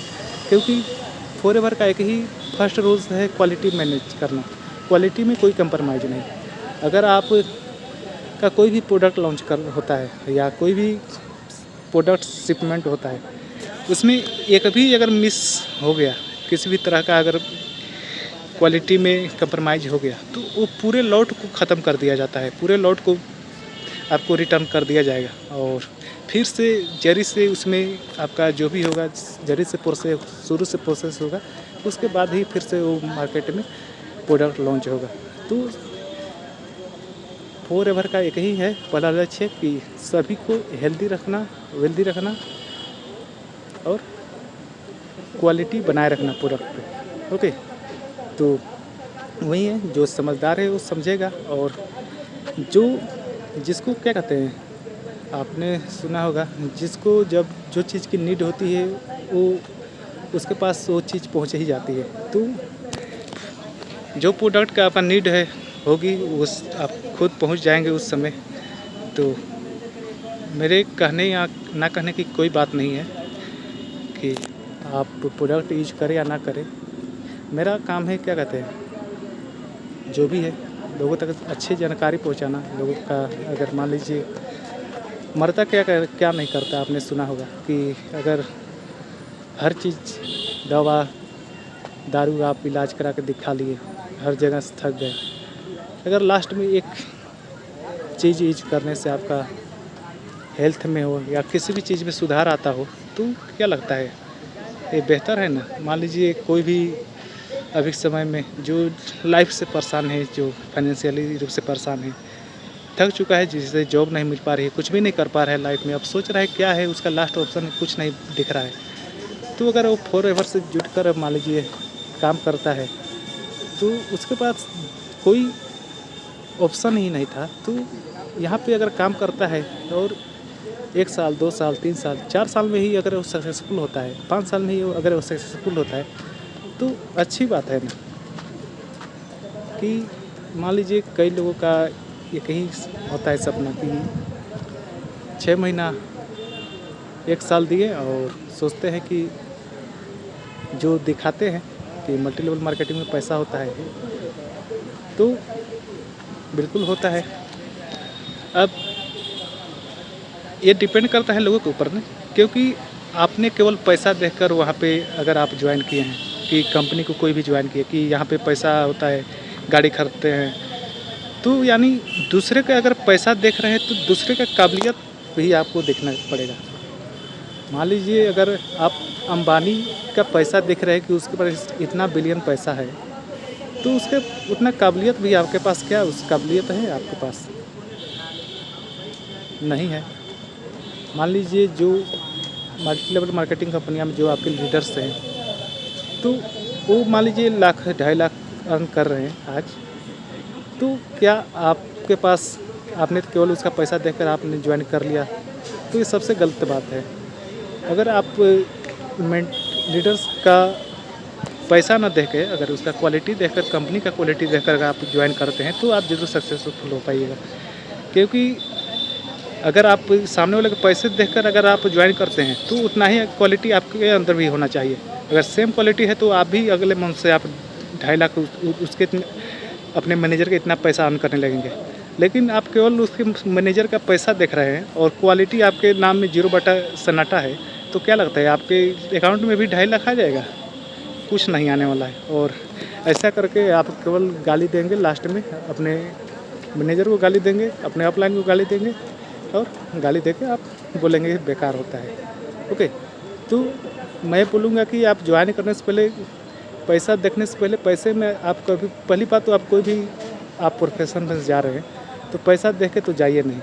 क्योंकि फॉरएवर का एक ही फर्स्ट रूल्स है क्वालिटी मैनेज करना, क्वालिटी में कोई कंप्रोमाइज़ नहीं। अगर आप का कोई भी प्रोडक्ट लॉन्च कर होता है या कोई भी प्रोडक्ट शिपमेंट होता है, उसमें एक भी अगर मिस हो गया, किसी भी तरह का अगर क्वालिटी में कंप्रोमाइज़ हो गया, तो वो पूरे लॉट को ख़त्म कर दिया जाता है, पूरे लॉट को आपको रिटर्न कर दिया जाएगा। और फिर से जरी से उसमें आपका जो भी होगा, जरी से प्रोसेस, शुरू से प्रोसेस होगा, उसके बाद ही फिर से वो मार्केट में प्रोडक्ट लॉन्च होगा। तो फॉरएवर का एक ही है पहला लक्ष्य कि सभी को हेल्दी रखना, वेल्दी रखना और क्वालिटी बनाए रखना प्रोडक्ट पे। ओके, तो वही है, जो समझदार है वो समझेगा। और जो जिसको क्या कहते हैं, आपने सुना होगा, जिसको जब जो चीज़ की नीड होती है वो उसके पास वो चीज़ पहुंच ही जाती है। तो जो प्रोडक्ट का आपका नीड है होगी, उस आप खुद पहुंच जाएंगे उस समय। तो मेरे कहने या ना कहने की कोई बात नहीं है कि आप प्रोडक्ट यूज करें या ना करें। मेरा काम है क्या कहते हैं, जो भी है लोगों तक अच्छी जानकारी पहुंचाना। लोगों का अगर मान लीजिए मरता क्या नहीं करता, आपने सुना होगा कि अगर हर चीज़, दवा दारू आप इलाज करा के दिखा लिए, हर जगह से थक गए, अगर लास्ट में एक चीज़ यूज करने से आपका हेल्थ में हो या किसी भी चीज़ में सुधार आता हो, तो क्या लगता है ये बेहतर है ना। मान लीजिए कोई भी अभी समय में जो लाइफ से परेशान है, जो फाइनेंशियली रूप से परेशान है, थक चुका है, जिससे जॉब नहीं मिल पा रही है, कुछ भी नहीं कर पा रहा है लाइफ में, अब सोच रहा है क्या है उसका लास्ट ऑप्शन, कुछ नहीं दिख रहा है। तो अगर वो फॉरएवर से जुट कर मान लीजिए काम करता है, तो उसके पास कोई ऑप्शन ही नहीं था। तो यहाँ पे अगर काम करता है और 1 साल, 2 साल, 3 साल, 4 साल में ही अगर वो सक्सेसफुल होता है, 5 साल में ही अगर वो सक्सेसफुल होता है, तो अच्छी बात है ना। कि मान लीजिए कई लोगों का एक ही होता है सपना कि 6 महीना, 1 साल दिए और सोचते हैं कि जो दिखाते हैं कि मल्टी लेवल मार्केटिंग में पैसा होता है, तो बिल्कुल होता है। अब ये डिपेंड करता है लोगों के ऊपर ना, क्योंकि आपने केवल पैसा देखकर वहाँ पे अगर आप ज्वाइन किए हैं, कि कंपनी को कोई भी ज्वाइन किए कि यहाँ पे पैसा होता है, गाड़ी खरीदते हैं, तो यानी दूसरे का अगर पैसा देख रहे हैं तो दूसरे का काबिलियत भी आपको देखना पड़ेगा। मान लीजिए अगर आप अंबानी का पैसा देख रहे हैं कि उसके पास इतना बिलियन पैसा है, तो उसके उतना काबिलियत भी आपके पास, क्या उस काबिलियत है आपके पास? नहीं है। मान लीजिए जो मल्टी लेवल मार्केटिंग कंपनियां में जो आपके लीडर्स हैं, तो वो मान लीजिए लाख 2.5 लाख अर्न कर रहे हैं आज, तो क्या आपके पास, आपने तो केवल उसका पैसा देखकर आपने ज्वाइन कर लिया, तो ये सबसे गलत बात है। अगर आप लीडर्स का पैसा ना देख के, अगर उसका क्वालिटी देखकर, कंपनी का क्वालिटी देखकर अगर आप ज्वाइन करते हैं, तो आप ज़रूर सक्सेसफुल हो पाइएगा। क्योंकि अगर आप सामने वाले के पैसे देखकर अगर आप ज्वाइन करते हैं, तो उतना ही क्वालिटी आपके अंदर भी होना चाहिए। अगर सेम क्वालिटी है तो आप भी अगले मंथ से आप 2.5 लाख उसके अपने मैनेजर के इतना पैसा अर्न करने लगेंगे। लेकिन आप केवल उसके मैनेजर का पैसा देख रहे हैं और क्वालिटी आपके नाम में 0 बटा सन्नाटा है, तो क्या लगता है आपके अकाउंट में भी 2.5 लाख आ जाएगा? कुछ नहीं आने वाला है। और ऐसा करके आप केवल गाली देंगे, लास्ट में अपने मैनेजर को गाली देंगे, अपने अपलाइन को गाली देंगे और गाली देके आप बोलेंगे बेकार होता है। ओके, तो मैं बोलूँगा कि आप ज्वाइन करने से पहले, पैसा देखने से पहले, पैसे में आप कभी, पहली बात तो आप कोई भी आप प्रोफेशन में जा रहे हैं तो पैसा देख के तो जाइए नहीं,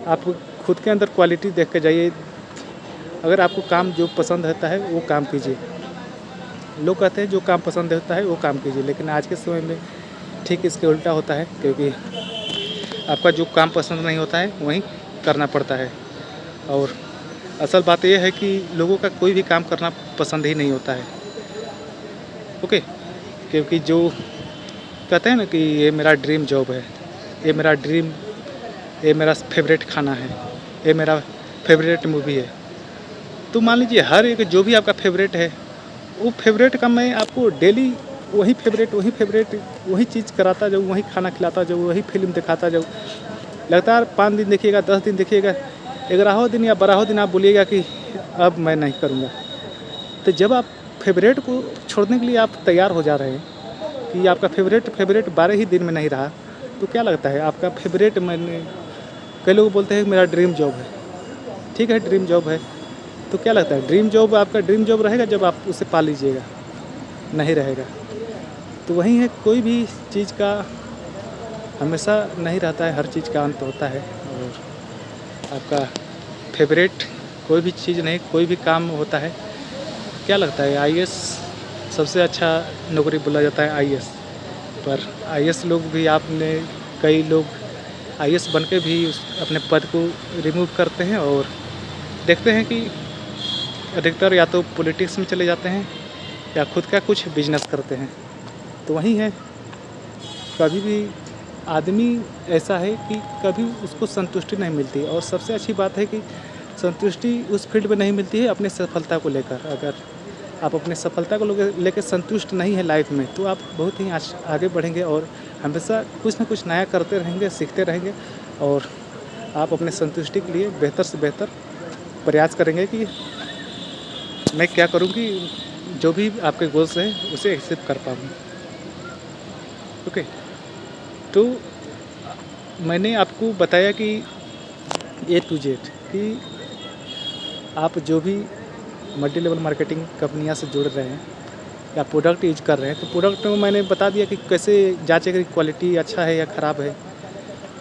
आप खुद के अंदर क्वालिटी देख के जाइए। अगर आपको काम जो पसंद होता है वो काम कीजिए। लोग कहते हैं जो काम पसंद होता है वो काम कीजिए, लेकिन आज के समय में ठीक इसके उल्टा होता है, क्योंकि आपका जो काम पसंद नहीं होता है वहीं करना पड़ता है। और असल बात यह है कि लोगों का कोई भी काम करना पसंद ही नहीं होता है। ओके, क्योंकि जो कहते हैं ना कि ये मेरा ड्रीम जॉब है, ये मेरा फेवरेट खाना है, ये मेरा फेवरेट मूवी है। तो मान लीजिए हर एक जो भी आपका फेवरेट है, वो फेवरेट का मैं आपको डेली वही फेवरेट वही चीज़ कराता जाऊँ, वही खाना खिलाता जाऊँ, वही फिल्म दिखाता जाऊँ। लगातार 5 दिन देखिएगा, 10 दिन देखिएगा, 11वें दिन या 12वें दिन आप बोलिएगा कि अब मैं नहीं करूँगा। तो जब आप फेवरेट को छोड़ने के लिए आप तैयार हो जा रहे हैं कि आपका फेवरेट 12 ही दिन में नहीं रहा, तो क्या लगता है आपका फेवरेट, मैंने कई लोग बोलते हैं मेरा ड्रीम जॉब है। ठीक है, ड्रीम जॉब है, तो क्या लगता है ड्रीम जॉब आपका ड्रीम जॉब रहेगा जब आप उसे पा लीजिएगा? नहीं रहेगा। तो वही है, कोई भी चीज़ का हमेशा नहीं रहता है, हर चीज़ का अंत होता है। और आपका फेवरेट कोई भी चीज़ नहीं, कोई भी काम होता है। क्या लगता है आईएएस सबसे अच्छा नौकरी बोला जाता है आईएएस, पर आईएएस लोग भी, आपने कई लोग आईएएस बन के भी अपने पद को रिमूव करते हैं और देखते हैं कि अधिकतर या तो पॉलिटिक्स में चले जाते हैं या खुद का कुछ बिजनेस करते हैं। तो वही है, कभी भी आदमी ऐसा है कि कभी उसको संतुष्टि नहीं मिलती। और सबसे अच्छी बात है कि संतुष्टि उस फील्ड में नहीं मिलती है अपने सफलता को लेकर। अगर आप अपने सफलता को लेकर संतुष्ट नहीं है लाइफ में, तो आप बहुत ही आगे बढ़ेंगे और हमेशा कुछ ना कुछ नया करते रहेंगे, सीखते रहेंगे और आप अपने संतुष्टि के लिए बेहतर से बेहतर प्रयास करेंगे कि मैं क्या करूं कि जो भी आपके गोल्स हैं उसे अचीव कर पाऊँ। ओके, तो मैंने आपको बताया कि A to Z कि आप जो भी मल्टी लेवल मार्केटिंग कंपनियां से जुड़ रहे हैं या प्रोडक्ट यूज कर रहे हैं, तो प्रोडक्ट में मैंने बता दिया कि कैसे जांचें कि क्वालिटी अच्छा है या ख़राब है।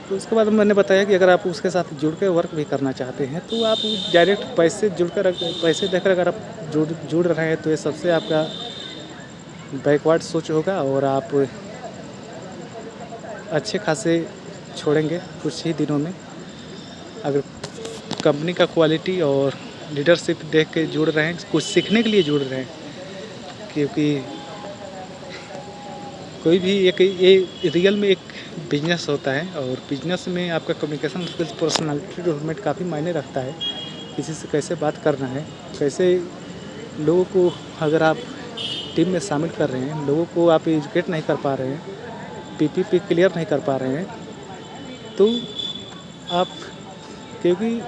तो उसके बाद मैंने बताया कि अगर आप उसके साथ जुड़ कर वर्क भी करना चाहते हैं तो आप डायरेक्ट पैसे देकर अगर आप जुड़ रहे हैं तो ये सबसे आपका बैकवर्ड सोच होगा और आप अच्छे खासे छोड़ेंगे कुछ ही दिनों में। अगर कंपनी का क्वालिटी और लीडरशिप देख के जुड़ रहे हैं, कुछ सीखने के लिए जुड़ रहे हैं, क्योंकि कोई भी ये रियल में एक बिजनेस होता है और बिजनेस में आपका कम्युनिकेशन स्किल्स, पर्सनालिटी डेवलपमेंट काफ़ी मायने रखता है। किसी से कैसे बात करना है, कैसे लोगों को, अगर आप टीम में शामिल कर रहे हैं, लोगों को आप एजुकेट नहीं कर पा रहे हैं, पीपीपी क्लियर नहीं कर पा रहे हैं, तो आप, क्योंकि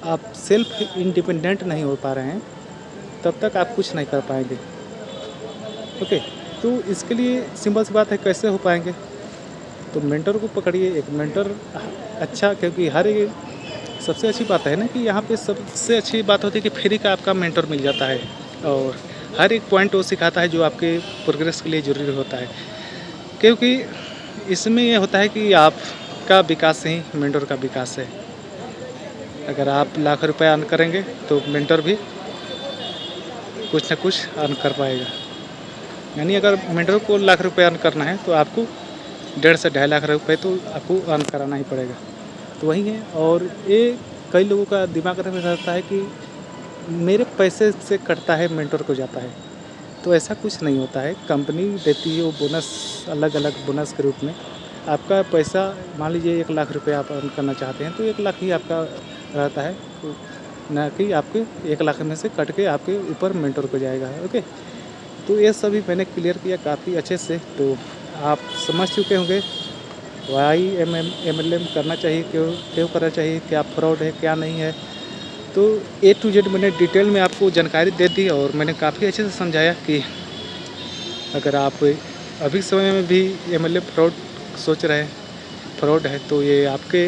आप सेल्फ इंडिपेंडेंट नहीं हो पा रहे हैं, तब तक आप कुछ नहीं कर पाएंगे। ओके, तो इसके लिए सिंपल सी बात है, कैसे हो पाएंगे? तो मेंटर को पकड़िए, एक मेंटर अच्छा, क्योंकि हर एक, सबसे अच्छी बात है ना कि यहाँ पे सबसे अच्छी बात होती है कि फ्री का आपका मेंटर मिल जाता है और हर एक पॉइंट वो सिखाता है जो आपके प्रोग्रेस के लिए ज़रूरी होता है। क्योंकि इसमें ये होता है कि आपका विकास ही मेंटर का विकास है। अगर आप लाख रुपए अर्न करेंगे तो मेंटर भी कुछ न कुछ अर्न कर पाएगा। यानी अगर मेंटर को लाख रुपए अर्न करना है तो आपको 1.5 से 2.5 लाख रुपए तो आपको अर्न कराना ही पड़ेगा। तो वही है, और ये कई लोगों का दिमाग में रहता है कि मेरे पैसे से कटता है, मेंटर को जाता है। तो ऐसा कुछ नहीं होता है, कंपनी देती है वो बोनस, अलग अलग बोनस के रूप में। आपका पैसा, मान लीजिए 1 लाख रुपए आप अर्न करना चाहते हैं तो 1 लाख ही आपका रहता है, ना कि आपके 1 लाख में से कट के आपके ऊपर मेंटर को जाएगा। ओके, तो ये सभी मैंने क्लियर किया काफ़ी अच्छे से, तो आप समझ चुके होंगे वाई MLM करना चाहिए, क्यों क्यों करना चाहिए, क्या फ्रॉड है क्या नहीं है। तो A to Z मैंने डिटेल में आपको जानकारी दे दी और मैंने काफ़ी अच्छे से समझाया कि अगर आप अभी समय में भी MLM फ्रॉड सोच रहे हैं, फ्रॉड है, तो ये आपके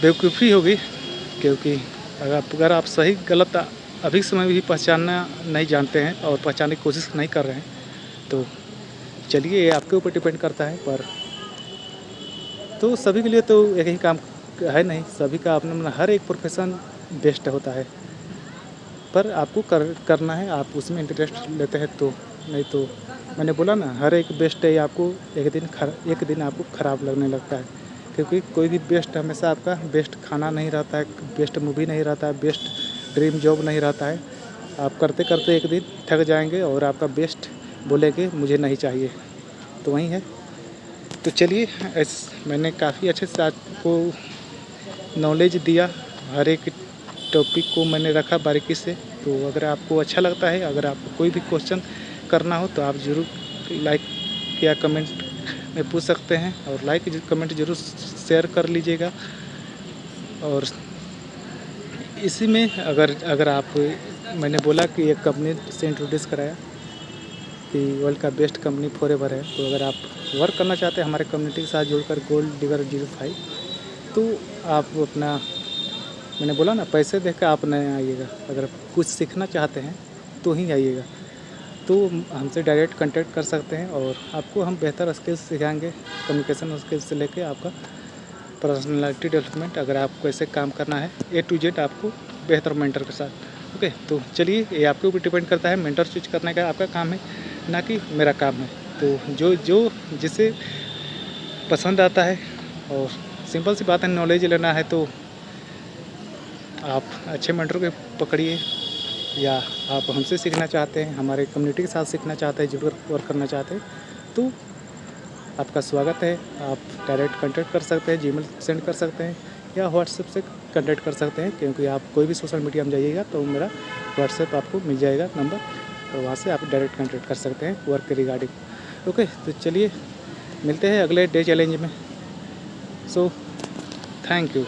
बेवकूफ़ी होगी। क्योंकि अगर आप सही गलत अभी समय में भी पहचानना नहीं जानते हैं और पहचानने की कोशिश नहीं कर रहे हैं, तो चलिए ये आपके ऊपर डिपेंड करता है। पर तो सभी के लिए तो एक ही काम है नहीं, सभी का अपना हर एक प्रोफेशन बेस्ट होता है। पर आपको करना है, आप उसमें इंटरेस्ट लेते हैं तो। नहीं तो मैंने बोला ना, हर एक बेस्ट है आपको एक दिन आपको ख़राब लगने लगता है। क्योंकि कोई भी बेस्ट हमेशा आपका बेस्ट खाना नहीं रहता है, बेस्ट मूवी नहीं रहता है, बेस्ट ड्रीम जॉब नहीं रहता है। आप करते करते एक दिन थक जाएंगे और आपका बेस्ट बोलेंगे मुझे नहीं चाहिए। तो वही है। तो चलिए, मैंने काफ़ी अच्छे से आपको नॉलेज दिया, हर एक टॉपिक को मैंने रखा बारीकी से। तो अगर आपको अच्छा लगता है, अगर आपको कोई भी क्वेश्चन करना हो तो आप ज़रूर लाइक या कमेंट में पूछ सकते हैं, और लाइक कमेंट ज़रूर शेयर कर लीजिएगा। और इसी में अगर आप, मैंने बोला कि एक कंपनी से इंट्रोड्यूस कराया कि वर्ल्ड का बेस्ट कंपनी फॉरएवर है। तो अगर आप वर्क करना चाहते हैं हमारे कम्युनिटी के साथ जुड़कर गोल्ड डिगर 05, तो आप अपना, मैंने बोला ना, पैसे देकर आप नहीं आइएगा। अगर कुछ सीखना चाहते हैं तो ही आइएगा। तो हमसे डायरेक्ट कांटेक्ट कर सकते हैं और आपको हम बेहतर स्किल्स सिखाएंगे, कम्युनिकेशन स्किल्स से लेके आपका पर्सनालिटी डेवलपमेंट। अगर आपको ऐसे काम करना है A to Z आपको बेहतर मेंटर के साथ। ओके, तो चलिए, ये आपके ऊपर डिपेंड करता है। मेंटर चूज करने का आपका काम है, ना कि मेरा काम है। तो जो जिसे पसंद आता है, और सिंपल सी बात है, नॉलेज लेना है तो आप अच्छे मेंटर को पकड़िए, या आप हमसे सीखना चाहते हैं, हमारे कम्युनिटी के साथ सीखना चाहते हैं, जुड़कर वर्क करना चाहते हैं, तो आपका स्वागत है। आप डायरेक्ट कांटेक्ट कर सकते हैं, जीमेल सेंड कर सकते हैं, या व्हाट्सएप से कांटेक्ट कर सकते हैं। क्योंकि आप कोई भी सोशल मीडिया में जाइएगा तो मेरा व्हाट्सएप आपको मिल जाएगा नंबर, और वहाँ से आप डायरेक्ट कांटेक्ट कर सकते हैं वर्क के रिगार्डिंग। ओके, तो चलिए मिलते हैं अगले डे चैलेंज में। So thank you.